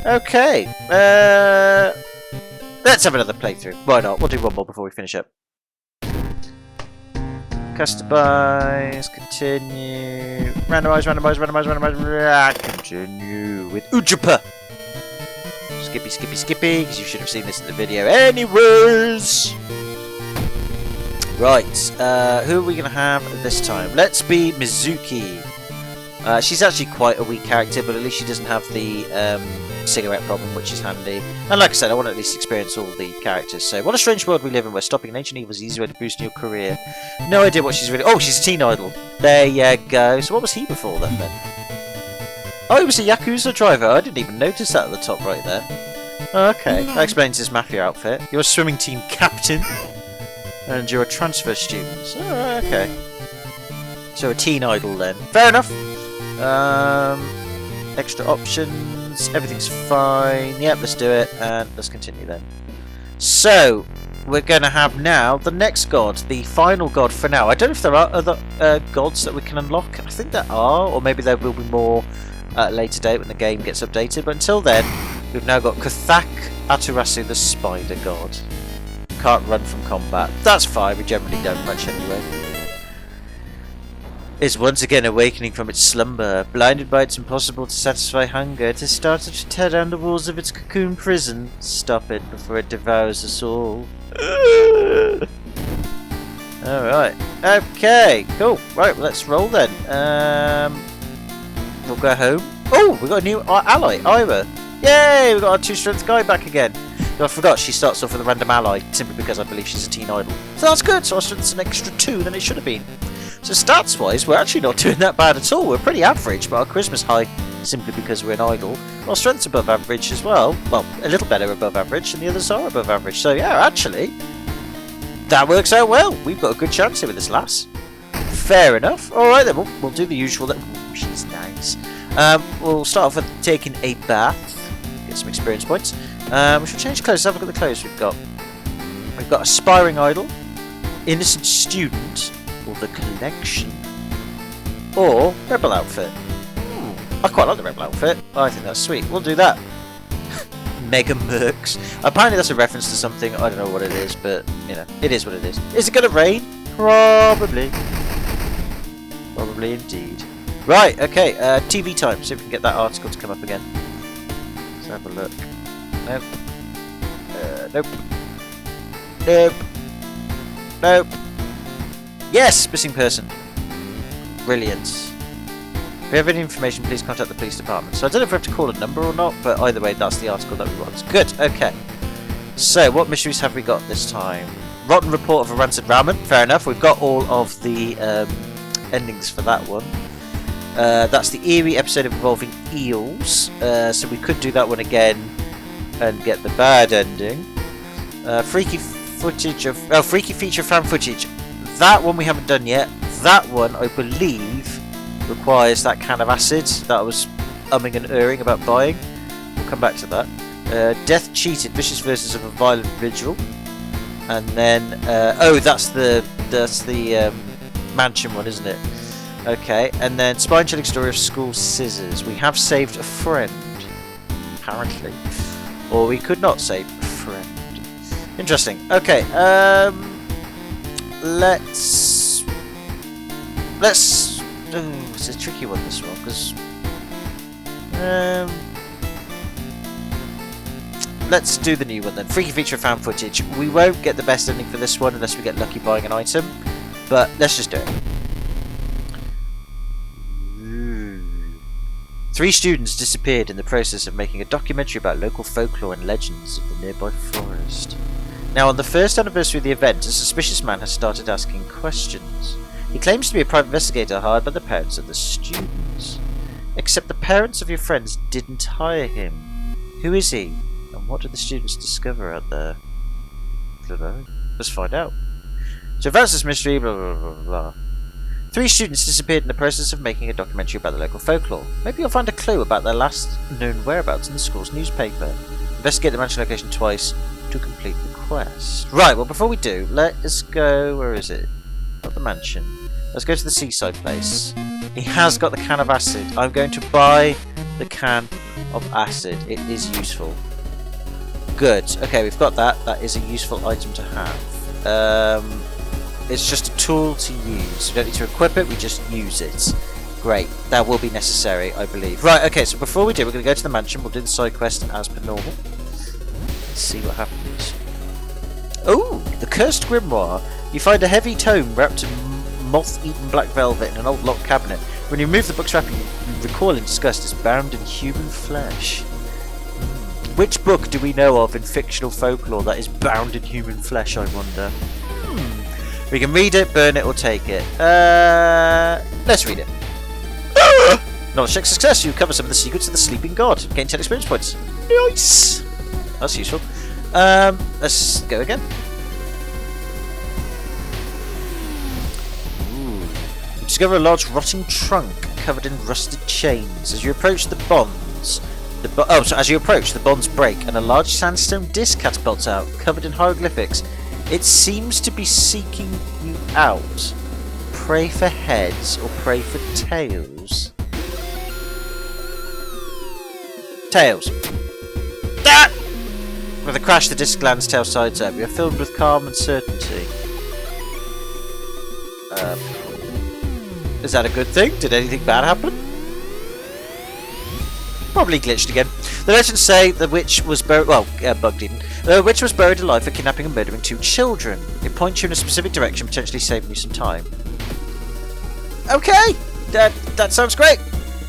Okay, let's have another playthrough. Why not? We'll do one more before we finish up. Customize, continue, randomize, continue with Ujapa. Skippy, because you should have seen this in the video anyways. Right, who are we going to have this time? Let's be Mizuki. She's actually quite a weak character, but at least she doesn't have the cigarette problem, which is handy. And like I said, I want to at least experience all the characters. So, what a strange world we live in, where stopping an ancient evil is the easy way to boost your career. No idea what she's really... Oh, she's a teen idol. There you go. So what was he before then? Oh, he was a Yakuza driver. I didn't even notice that at the top right there. Oh, okay, that explains his mafia outfit. You're a swimming team captain. And you're a transfer student. Oh, okay. So a teen idol then. Fair enough. Extra options, everything's fine. Yep, let's do it, and let's continue then. So, we're going to have now the next god, the final god for now. I don't know if there are other gods that we can unlock. I think there are, or maybe there will be more at a later date when the game gets updated. But until then, we've now got Kathak Aturasu, the spider god. Can't run from combat. That's fine, we generally don't much anyway. Is once again awakening from its slumber. Blinded by its impossible to satisfy hunger, it has started to tear down the walls of its cocoon prison. Stop it before it devours us all. Alright. Okay, cool. Right, let's roll then. We'll go home. Oh, we got a new ally, Ira. Yay, we got our 2-strength guy back again. I forgot she starts off with a random ally, simply because I believe she's a teen idol. So that's good, so our strength's an extra 2 than it should have been. So stats wise, we're actually not doing that bad at all. We're pretty average, but our charisma's high simply because we're an idol. Our strength's above average as well. Well, a little better above average, and the others are above average. So yeah, actually, that works out well. We've got a good chance here with this lass. Fair enough. Alright then, we'll do the usual then. Ooh, she's nice. We'll start off with taking a bath. Get some experience points. We should change clothes. Let's have a look at the clothes we've got. We've got Aspiring Idol, Innocent Student, or the collection, or rebel outfit. I quite like the rebel outfit. I think that's sweet. We'll do that. Mega Mercs. Apparently that's a reference to something. I don't know what it is, but you know, it is what it is. Is it going to rain? Probably. Probably indeed. Right. Okay. TV time. See if we can get that article to come up again. Let's have a look. Nope. Nope. Nope. Nope. Yes! Missing person. Brilliant. If you have any information, please contact the police department. So I don't know if we have to call a number or not, but either way, that's the article that we want. Good, okay. So, what mysteries have we got this time? Rotten report of a rancid ramen. Fair enough, we've got all of the endings for that one. That's the eerie episode involving eels. So we could do that one again and get the bad ending. Freaky feature fan footage. That one we haven't done yet. That one, I believe, requires that can of acid that I was umming and erring about buying. We'll come back to that. Death cheated, vicious versions of a violent vigil, and then oh, that's the mansion one, isn't it? Okay, and then spine-chilling story of school scissors. We have saved a friend, apparently, or we could not save a friend. Interesting. Okay, let's. Ooh, it's a tricky one, this one, because let's do the new one then. Freaky feature fan footage. We won't get the best ending for this one unless we get lucky buying an item, but let's just do it. Ooh. 3 students disappeared in the process of making a documentary about local folklore and legends of the nearby forest. Now, on the first anniversary of the event, a suspicious man has started asking questions. He claims to be a private investigator hired by the parents of the students. Except the parents of your friends didn't hire him. Who is he? And what do the students discover out there? I don't know. Let's find out. To advance this mystery, blah blah blah blah. 3 students disappeared in the process of making a documentary about the local folklore. Maybe you'll find a clue about their last known whereabouts in the school's newspaper. Investigate the mansion location twice to complete the quest. Right, well before we do, let us go... where is it? Not the mansion. Let's go to the seaside place. He has got the can of acid. I'm going to buy the can of acid. It is useful. Good. Okay, we've got that. That is a useful item to have. It's just a tool to use. We don't need to equip it, we just use it. Great. That will be necessary, I believe. Right, okay, so before we do, we're going to go to the mansion. We'll do the side quest as per normal. Let's see what happens. Oh, the Cursed Grimoire. You find a heavy tome wrapped in moth-eaten black velvet in an old locked cabinet. When you remove the book's wrapping, you recoil in disgust it's bound in human flesh. Which book do we know of in fictional folklore that is bound in human flesh, I wonder? We can read it, burn it, or take it. Let's read it. Knowledge check success. You cover some of the secrets of the sleeping god. Gain 10 experience points. Nice! That's useful. Let's go again. You discover a large rotting trunk covered in rusted chains. As you approach the bonds, as you approach, the bonds break, and a large sandstone disc catapults out, covered in hieroglyphics. It seems to be seeking you out. Pray for heads or pray for tails. Tails. Ah! With a crash, the disc lands tail sides up. You are filled with calm and certainty. Is that a good thing? Did anything bad happen? Probably glitched again. The legends say the witch was buried. Well, bugged even. The witch was buried alive for kidnapping and murdering 2 children. It points you in a specific direction, potentially saving you some time. Okay, that sounds great.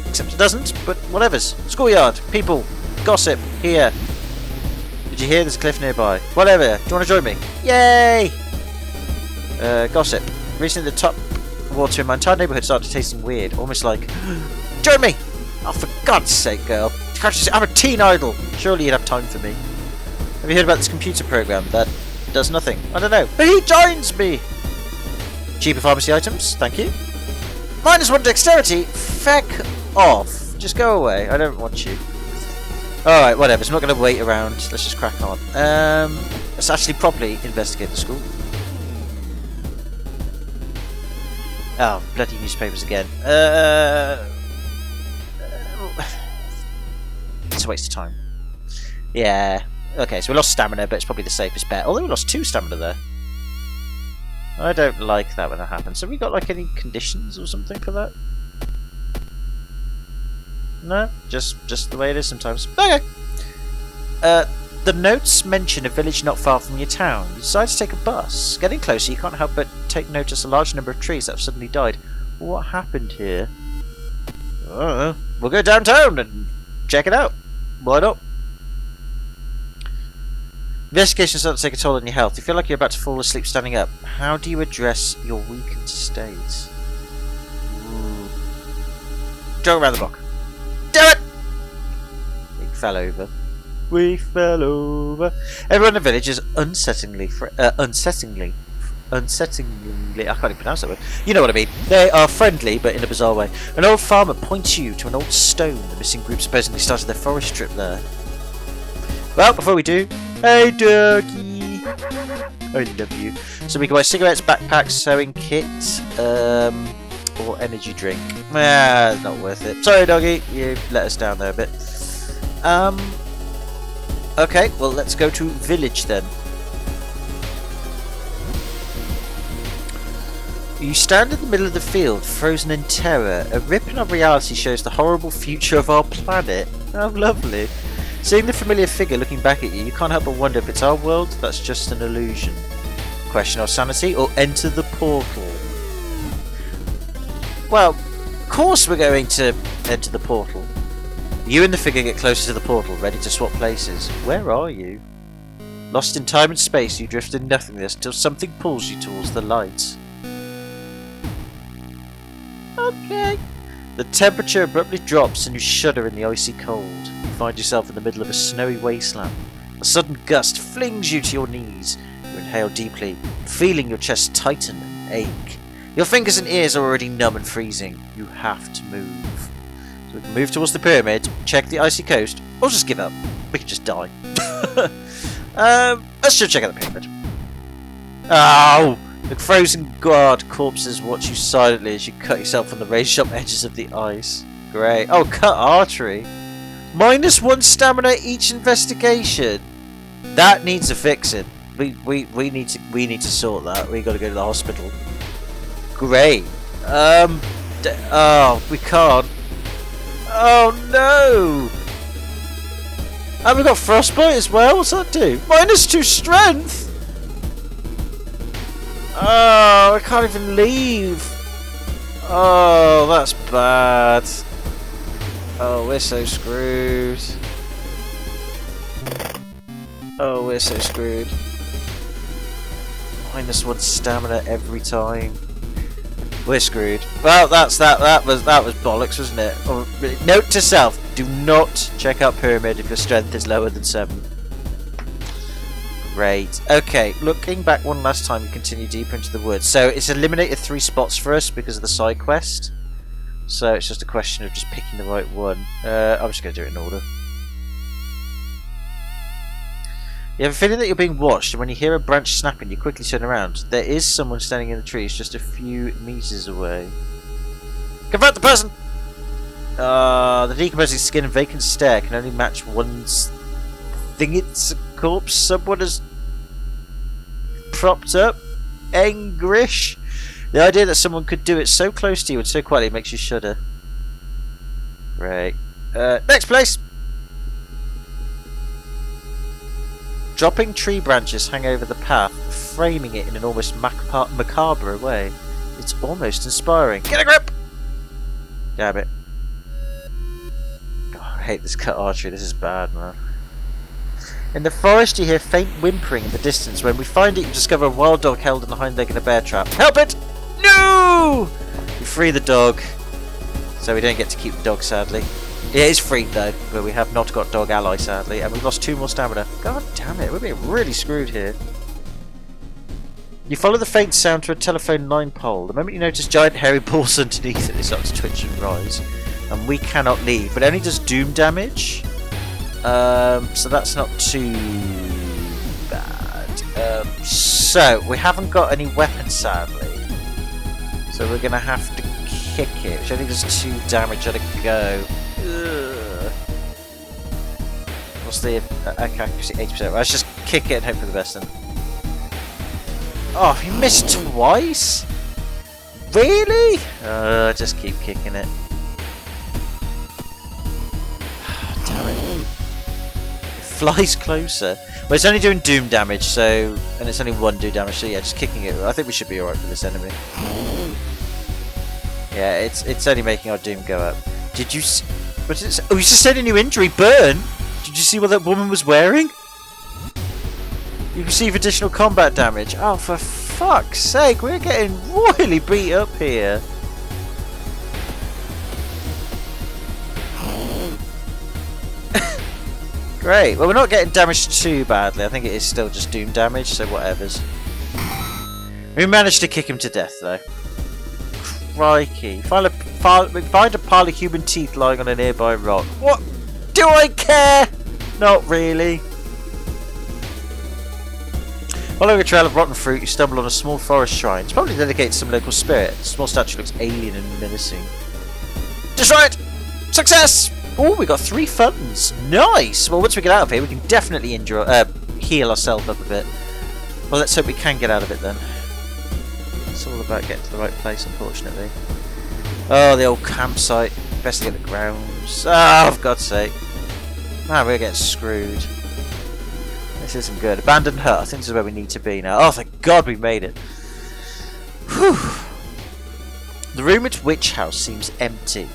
Except it doesn't. But whatever's. Schoolyard, people, gossip. Here. Did you hear? There's a cliff nearby. Whatever. Do you want to join me? Yay! Gossip. Recently, the top water in my entire neighbourhood started tasting weird, almost like. Join me! Oh, for God's sake, girl. I'm a teen idol. Surely you'd have time for me. Have you heard about this computer program that does nothing? I don't know. But he joins me! Cheaper pharmacy items, thank you. -1 dexterity? Feck off. Just go away. I don't want you. Alright, whatever. I'm not going to wait around. Let's just crack on. Let's actually properly investigate the school. Oh, bloody newspapers again. It's a waste of time. Yeah. Okay, so we lost stamina, but it's probably the safest bet. Although we lost 2 stamina there. I don't like that when that happens. Have we got like any conditions or something for that? No, just the way it is sometimes. Okay. The notes mention a village not far from your town. You decide to take a bus. Getting closer, you can't help but take notice of a large number of trees that have suddenly died. What happened here? We'll go downtown and check it out. Why not? Investigation starts to take a toll on your health. You feel like you're about to fall asleep standing up. How do you address your weakened state? Jog around the block. Do it! We fell over. We fell over. Everyone in the village is unsettlingly, I can't even pronounce that word. You know what I mean. They are friendly, but in a bizarre way. An old farmer points you to an old stone. The missing group supposedly started their forest trip there. Well, before we do, hey doggy, I love you. So we can buy cigarettes, backpacks, sewing kit, or energy drink. It's not worth it. Sorry, doggy, you let us down there a bit. Okay, well, let's go to village then. You stand in the middle of the field, frozen in terror. A rip in our reality shows the horrible future of our planet. How lovely. Seeing the familiar figure looking back at you, you can't help but wonder if it's our world that's just an illusion. Question our sanity, or enter the portal? Well, of course we're going to enter the portal. You and the figure get closer to the portal, ready to swap places. Where are you? Lost in time and space, you drift in nothingness until something pulls you towards the light. Okay. The temperature abruptly drops and you shudder in the icy cold. You find yourself in the middle of a snowy wasteland. A sudden gust flings you to your knees. You inhale deeply, feeling your chest tighten and ache. Your fingers and ears are already numb and freezing. You have to move. So we can move towards the pyramid, check the icy coast, or just give up. We can just die. Let's just check out the pyramid. Oh! The frozen guard corpses watch you silently as you cut yourself on the razor sharp edges of the ice. Great. Oh, cut artery. -1 stamina each investigation. That needs a fixing. We need to sort that. We got to go to the hospital. Great. Oh, we can't. Oh no. And we got frostbite as well. What's that do? -2 strength. Oh, I can't even leave. Oh, that's bad. Oh, we're so screwed. Oh, we're so screwed. -1 stamina every time. We're screwed. Well, that was bollocks, wasn't it? Oh, note to self: do not check out pyramid if your strength is lower than 7. Great. Okay, looking back one last time, we continue deeper into the woods. So it's eliminated 3 spots for us because of the side quest. So it's just a question of just picking the right one. I'm just going to do it in order. You have a feeling that you're being watched, and when you hear a branch snapping, you quickly turn around. There is someone standing in the trees just a few meters away. Confront the person! The decomposing skin and vacant stare can only match one's thing. It's a corpse someone has propped up. Angrish. The idea that someone could do it so close to you and so quietly makes you shudder. Right. Next place! Dropping tree branches hang over the path, framing it in an almost macabre way. It's almost inspiring. Get a grip! Damn it. Oh, I hate this cut archery, this is bad, man. In the forest you hear faint whimpering in the distance. When we find it, you discover a wild dog held in the hind leg in a bear trap. Help it! No! You free the dog. So we don't get to keep the dog, sadly. It is freed though, but we have not got dog ally, sadly, and we've lost 2 more stamina. God damn it, we're being really screwed here. You follow the faint sound to a telephone line pole. The moment you notice giant hairy balls underneath it, it starts to twitch and rise. And we cannot leave, but it only does doom damage. So that's not too bad. So we haven't got any weapons, sadly. So we're gonna have to kick it, which I think does 2 damage at a go. Ugh. What's the accuracy? 80%. Let's just kick it and hope for the best then. Oh, you missed twice? Really? Just keep kicking it. Damn it. It flies closer. Well, it's only doing doom damage, so... And it's only 1 doom damage, so yeah, just kicking it. I think we should be alright for this enemy. Yeah, it's only making our doom go up. Did you... What is it? Oh, you sustained a new injury. Burn! Did you see what that woman was wearing? You receive additional combat damage. Oh, for fuck's sake, we're getting royally beat up here. Great. Well, we're not getting damaged too badly. I think it is still just doom damage, so whatever's. We managed to kick him to death, though. Crikey. Find a pile of human teeth lying on a nearby rock. What? Do I care? Not really. Following a trail of rotten fruit, you stumble on a small forest shrine. It's probably dedicated to some local spirit. The small statue looks alien and menacing. Destroy it! Success! Oh, we got 3 funds. Nice! Well, once we get out of here, we can definitely heal ourselves up a bit. Well, let's hope we can get out of it then. It's all about getting to the right place, unfortunately. Oh, the old campsite. Investigate the grounds. Oh, for God's sake. Man, we're getting screwed. This isn't good. Abandoned hut. I think this is where we need to be now. Oh, thank God we made it. Whew. The rumoured witch house seems empty.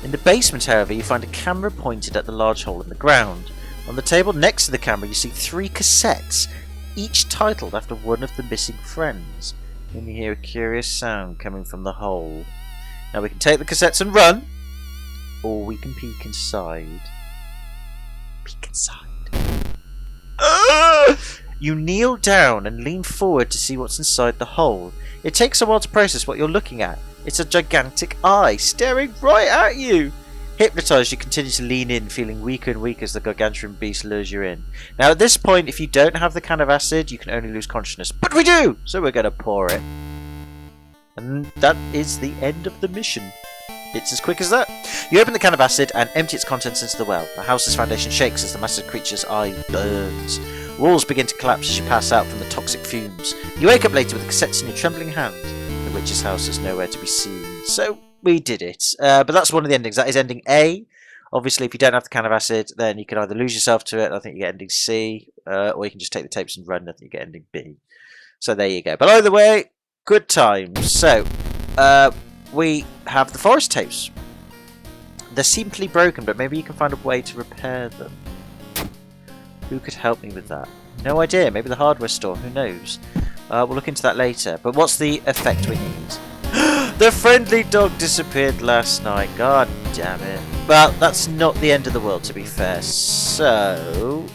In the basement, however, you find a camera pointed at the large hole in the ground. On the table next to the camera, you see 3 cassettes, each titled after one of the missing friends. Then you hear a curious sound coming from the hole. Now we can take the cassettes and run, or we can peek inside. Peek inside. You kneel down and lean forward to see what's inside the hole. It takes a while to process what you're looking at. It's a gigantic eye staring right at you. Hypnotised, you continue to lean in, feeling weaker and weaker as the gargantuan beast lures you in. Now at this point, if you don't have the can of acid, you can only lose consciousness. But we do! So we're going to pour it. And that is the end of the mission. It's as quick as that. You open the can of acid and empty its contents into the well. The house's foundation shakes as the massive creature's eye burns. Walls begin to collapse as you pass out from the toxic fumes. You wake up later with the cassettes in your trembling hand. The witch's house is nowhere to be seen. So we did it. But that's one of the endings. That is ending A. Obviously, if you don't have the can of acid, then you can either lose yourself to it, I think you get ending C, or you can just take the tapes and run, I think you get ending B. So there you go. But either way, good times. So, we have the forest tapes. They're simply broken, but maybe you can find a way to repair them. Who could help me with that? No idea. Maybe the hardware store. Who knows? We'll look into that later. But what's the effect we need? The friendly dog disappeared last night. God damn it. Well, that's not the end of the world, to be fair. So,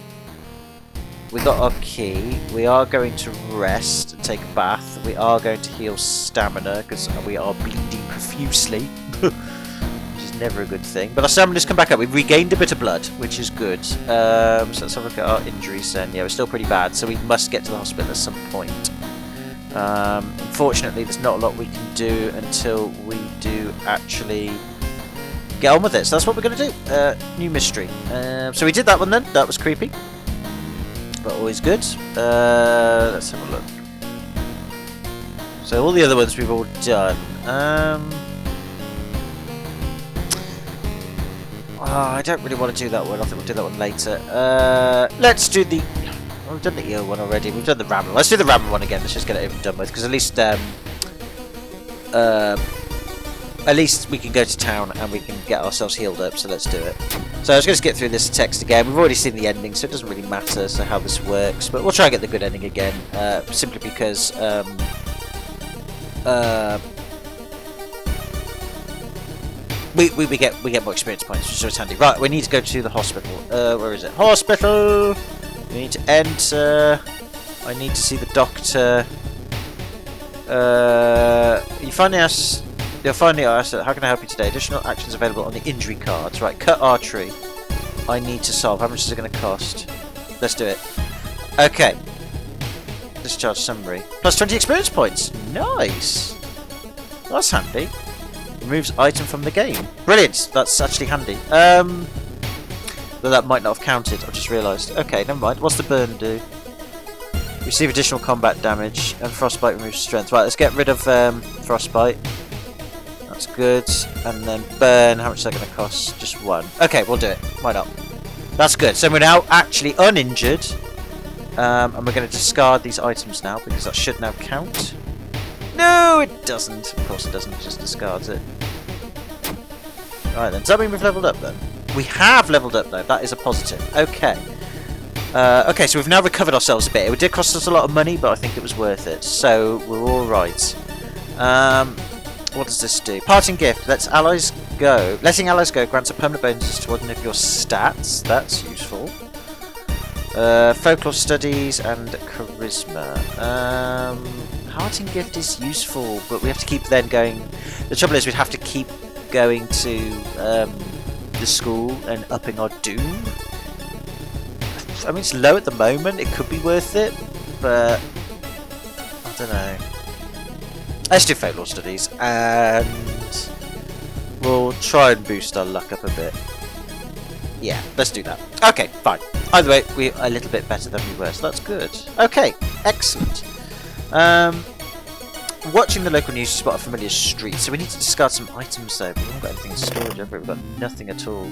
we got our key. We are going to rest and take a bath. We are going to heal stamina because we are bleeding profusely. Which is never a good thing. But our stamina's come back up. We've regained a bit of blood, which is good. So let's have a look at our injuries then. Yeah, we're still pretty bad, so we must get to the hospital at some point. Unfortunately, there's not a lot we can do until we do actually get on with it. So that's what we're going to do. New mystery. So we did that one then. That was creepy. But always good. Let's have a look. So all the other ones we've all done. I don't really want to do that one. I think we'll do that one later. Let's do the... Oh, we've done the eel one already. We've done the Rambler. Let's do the Rambler one again. Let's just get it over and done with. Because at least we can go to town and we can get ourselves healed up. So let's do it. So I was going to skip through this text again. We've already seen the ending, so it doesn't really matter how this works. But we'll try and get the good ending again. Simply because... We get more experience points, which is handy. Right, we need to go to the hospital. Where is it? Hospital! We need to enter. I need to see the doctor. You finally asked. You'll finally ask, how can I help you today? Additional actions available on the injury cards. Right, cut artery. I need to solve. How much is it going to cost? Let's do it. Okay. Discharge summary. Plus 20 experience points. Nice. That's handy. Removes item from the game. Brilliant. That's actually handy. Though that might not have counted. I've just realised. Okay, never mind. What's the burn do? Receive additional combat damage and frostbite removes strength. Right, let's get rid of frostbite. That's good. And then burn. How much is that going to cost? Just 1. Okay, we'll do it. Why not? That's good. So we're now actually uninjured. And we're going to discard these items now because that should now count. No, it doesn't. Of course it doesn't. It just discards it. Alright then. Does that mean we've leveled up then? We have leveled up though. That is a positive. Okay. Okay, so we've now recovered ourselves a bit. It did cost us a lot of money, but I think it was worth it. So we're alright. What does this do? Parting gift. Lets allies go. Letting allies go grants a permanent bonus to one of your stats. That's useful. Folklore studies and charisma. Parting gift is useful, but we have to keep then going. The trouble is we'd have to keep going to the school and upping our doom. I mean, it's low at the moment. It could be worth it, but I don't know. Let's do folklore studies, and we'll try and boost our luck up a bit. Yeah, let's do that. Okay, fine. Either way, we're a little bit better than we were, so that's good. Okay, excellent. Watching the local news, you spot a familiar street, so we need to discard some items though. We haven't got anything in storage, have we? We've got nothing at all.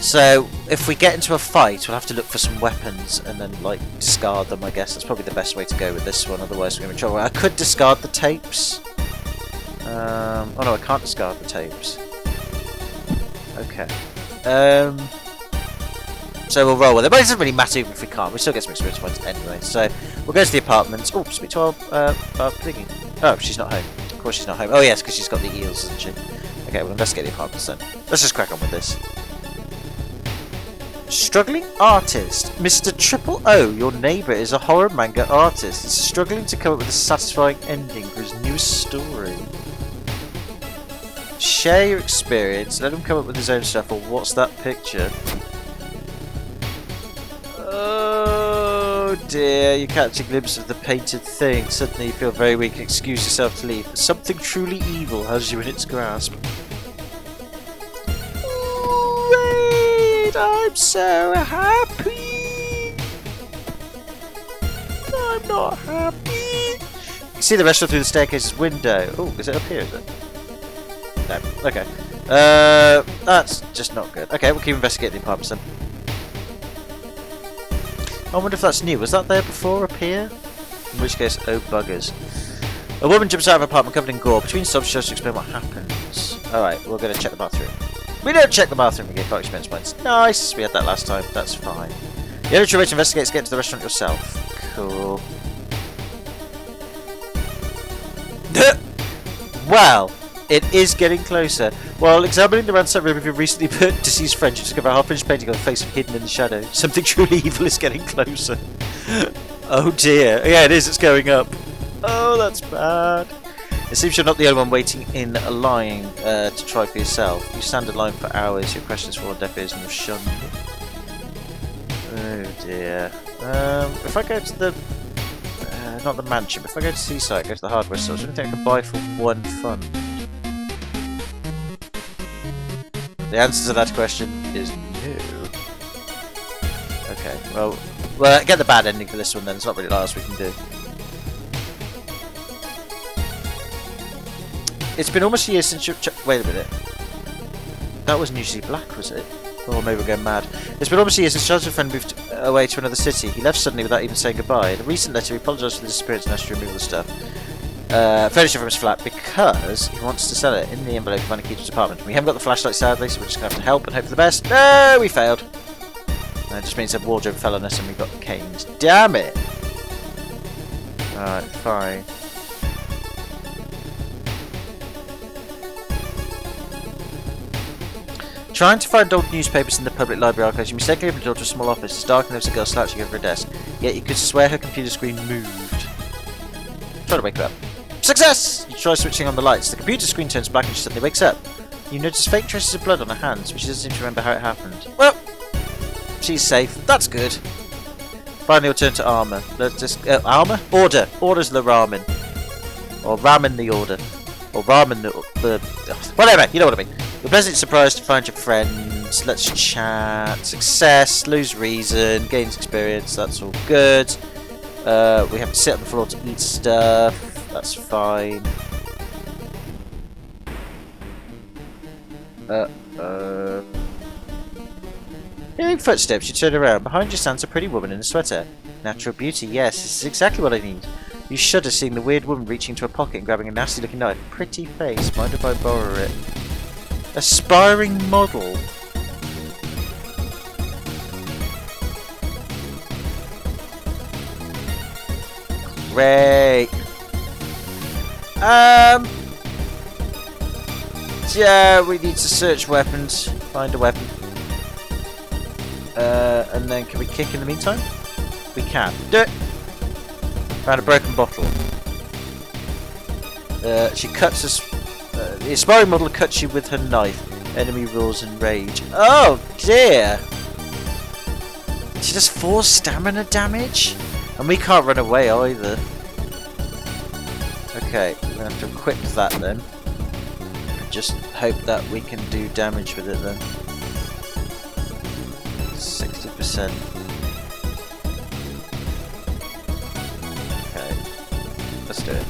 So, if we get into a fight, we'll have to look for some weapons and then, like, discard them, I guess. That's probably the best way to go with this one, otherwise we're going to be in trouble. I could discard the tapes. Oh no, I can't discard the tapes. Okay. So we'll roll with it, but it doesn't really matter even if we can't. We still get some experience points anyway. So we'll go to the apartments. Oh, speak to our thingy. Oh, she's not home. Of course she's not home. Oh yes, because she's got the eels, isn't she? Okay, we'll investigate the apartments then. Let's just crack on with this. Struggling artist. Mr. Triple O, your neighbour, is a horror manga artist. He's struggling to come up with a satisfying ending for his newest story. Share your experience. Let him come up with his own stuff. Or what's that picture? Oh dear, you catch a glimpse of the painted thing. Suddenly you feel very weak and excuse yourself to leave. Something truly evil has you in its grasp. Great! I'm so happy! I'm not happy! You see the restaurant through the staircase's window. Oh, is it up here, is it? No. Okay. That's just not good. Okay, we'll keep investigating the apartments then. I wonder if that's new. Was that there before up here? In which case, oh buggers. A woman jumps out of an apartment covered in gore. Between stops, she has to explain what happens. Alright, we're going to check the bathroom. We don't check the bathroom, we get 5 experience points. Nice! We had that last time. That's fine. The only true way to investigate is get to the restaurant yourself. Cool. Well, it is getting closer. While examining the ransacked room of your recently deceased friend, you discover a half-finished painting of a face hidden in the shadow. Something truly evil is getting closer. Oh dear. Yeah, it is. It's going up. Oh, that's bad. It seems you're not the only one waiting in a line to try for yourself. You stand in line for hours, your questions fall on deaf ears and you're shunned. Oh dear. If I go to the... not the mansion, but if I go to Seaside, go to the hardware store, is there anything I can buy for 1 fund? The answer to that question is no. Okay, well, get the bad ending for this one then. It's not really a lot else we can do. It's been almost a year since you... Wait a minute. That wasn't usually black, was it? Or maybe we're going mad. It's been almost a year since Charles' friend moved away to another city. He left suddenly without even saying goodbye. In a recent letter, he apologised for the disappearance and asked to remove the stuff. Furniture from his flat because he wants to sell it. In the envelope, find a key to his apartment. We haven't got the flashlight, sadly, so we're just going to have to help and hope for the best. No, we failed. That just means that wardrobe fell on us and we got caned. Damn it! Alright, fine. Trying to find old newspapers in the public library archives, you mistakenly open the door to a small office. It's dark and there's a girl slouching over a desk. Yet you could swear her computer screen moved. Try to wake her up. Success! You try switching on the lights. The computer screen turns black and she suddenly wakes up. You notice fake traces of blood on her hands, but she doesn't seem to remember how it happened. Well, she's safe. That's good. Finally, we'll turn to armour. Let's just... armour? Order! Order's the ramen. Or ramen the order. Or ramen the whatever, you know what I mean. You're pleasantly surprised to find your friends. Let's chat. Success, lose reason, gains experience, that's all good. We have to sit on the floor to eat stuff. That's fine. Hearing footsteps, you turn around. Behind you stands a pretty woman in a sweater. Natural beauty, yes, this is exactly what I need. You shudder seeing the weird woman reaching into a pocket and grabbing a nasty looking knife. Pretty face, mind if I borrow it? Aspiring model. Great. Yeah, we need to search weapons. Find a weapon. And then can we kick in the meantime? We can. Do it! Found a broken bottle. She cuts us. The aspiring model cuts you with her knife. Enemy roars in rage. Oh dear! She does 4 stamina damage? And we can't run away either. Okay, we're gonna have to equip that then. Just hope that we can do damage with it then. 60%. Okay, let's do it.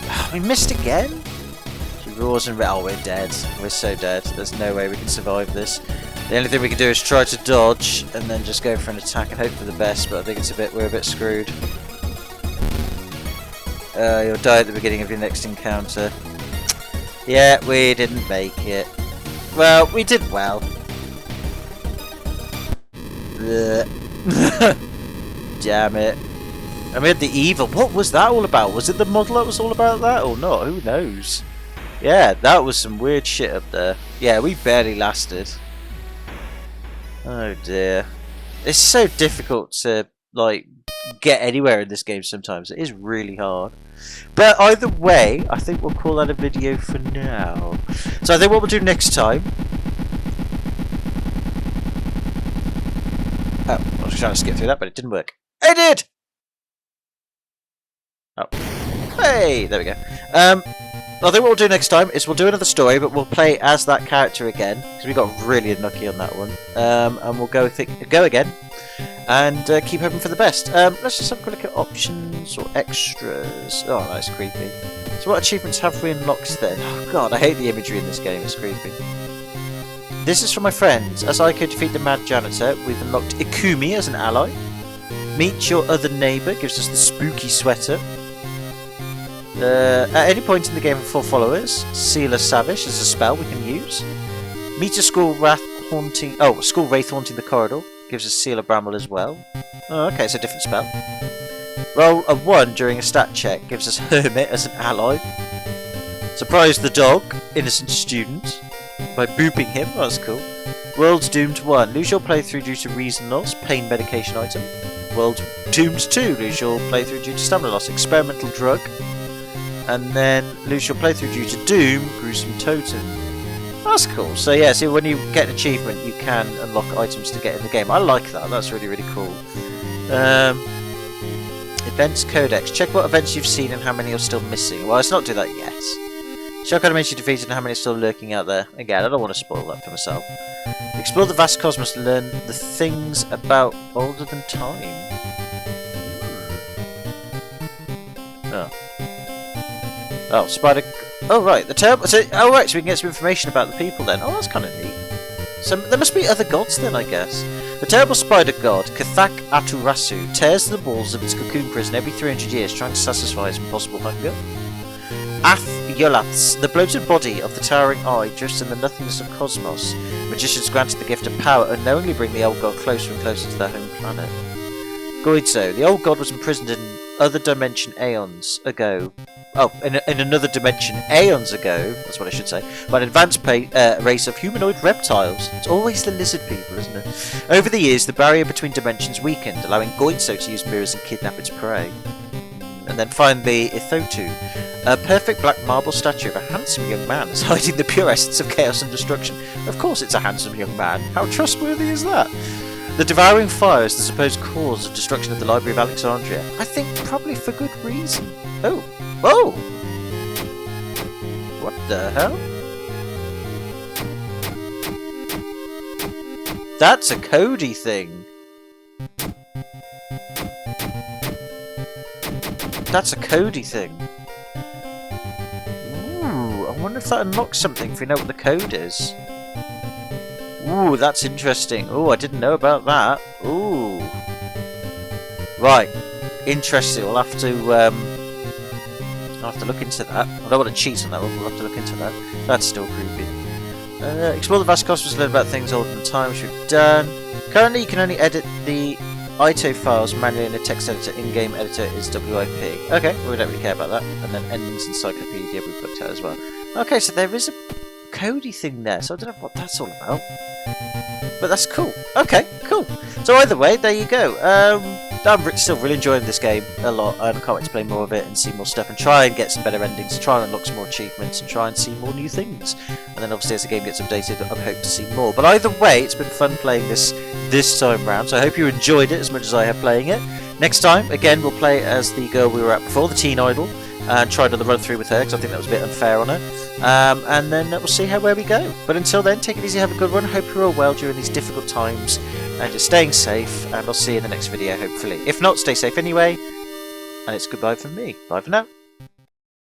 Oh, we missed again? She roars and oh, we're dead. We're so dead. There's no way we can survive this. The only thing we can do is try to dodge and then just go for an attack and hope for the best, but I think we're a bit screwed. You'll die at the beginning of your next encounter. Yeah, we didn't make it. Well, we did well. Damn it. And we had the evil. What was that all about? Was it the model that was all about that or not? Who knows? Yeah, that was some weird shit up there. Yeah, we barely lasted. Oh dear. It's so difficult to, like, get anywhere in this game sometimes. It is really hard. But either way, I think we'll call that a video for now. So I think what we'll do next time... Oh, I was trying to skip through that, but it didn't work. It did! Oh. Hey! There we go. I think what we'll do next time is we'll do another story, but we'll play as that character again, because we got really unlucky on that one. And we'll go again. And keep hoping for the best. Let's just have a quick look at options or extras. Oh, that's creepy. So what achievements have we unlocked then? Oh god, I hate the imagery in this game, it's creepy. This is from my friends. As I could defeat the mad janitor, we've unlocked Ikumi as an ally. Meet your other neighbour gives us the spooky sweater. At any point in the game with 4 followers, Seal a Savish is a spell we can use. Meet a school wraith haunting the corridor. Gives us Seal a Bramble as well. Oh, okay, it's a different spell. Roll a 1 during a stat check. Gives us Hermit as an ally. Surprise the dog, innocent student, by booping him. Oh, that's cool. World's Doomed 1. Lose your playthrough due to reason loss. Pain medication item. World Doomed 2. Lose your playthrough due to stamina loss. Experimental drug. And then lose your playthrough due to Doom. Gruesome totem. That's cool. So yeah, see when you get an achievement you can unlock items to get in the game. I like that. That's really, really cool. Events Codex. Check what events you've seen and how many are still missing. Well, let's not do that yet. Check how many you defeated and how many are still lurking out there. Again, I don't want to spoil that for myself. Explore the vast cosmos to learn the things about older than time. Oh. Oh, spider... Oh, right, the turbo... So, oh, right, so we can get some information about the people then. Oh, that's kind of neat. So, there must be other gods then, I guess. The terrible spider god, Kathak Aturasu, tears the walls of its cocoon prison every 300 years, trying to satisfy its impossible hunger. Ath Yolaths, the bloated body of the towering eye, drifts in the nothingness of cosmos. Magicians granted the gift of power unknowingly bring the old god closer and closer to their home planet. Goidzo, the old god was imprisoned in other dimension aeons ago. Oh, in another dimension aeons ago, that's what I should say, by an advanced race of humanoid reptiles. It's always the lizard people, isn't it? Over the years, the barrier between dimensions weakened, allowing Goidzo to use mirrors and kidnap its prey. And then finally, Ithotu, a perfect black marble statue of a handsome young man is hiding the pure essence of chaos and destruction. Of course it's a handsome young man. How trustworthy is that? The devouring fire is the supposed cause of destruction of the Library of Alexandria. I think probably for good reason. Oh. Oh! What the hell? That's a Cody thing. That's a Cody thing. Ooh, I wonder if that unlocks something if we know what the code is. Ooh, that's interesting. Ooh, I didn't know about that. Ooh. Right. Interesting. We'll have to look into that. I don't want to cheat on that one, we'll have to look into that. That's still creepy. Explore the vast cosmos, learn about things older than time, which we've done. Currently, you can only edit the ITO files manually in a text editor. In-game editor is WIP. Okay, well, we don't really care about that. And then endings encyclopedia we've looked at as well. Okay, so there is a Cody thing there, so I don't know what that's all about. But that's cool. Okay, cool. So either way, there you go. I'm still really enjoying this game a lot, and I can't wait to play more of it and see more stuff and try and get some better endings, try and unlock some more achievements and try and see more new things. And then obviously as the game gets updated, I hope to see more. But either way, it's been fun playing this time round, so I hope you enjoyed it as much as I have playing it. Next time, again, we'll play as the girl we were at before, the teen idol, and try another run through with her, because I think that was a bit unfair on her. And then we'll see where we go. But until then, take it easy, have a good one. Hope you're all well during these difficult times, and you're staying safe, and I'll see you in the next video, hopefully. If not, stay safe anyway, and it's goodbye from me. Bye for now.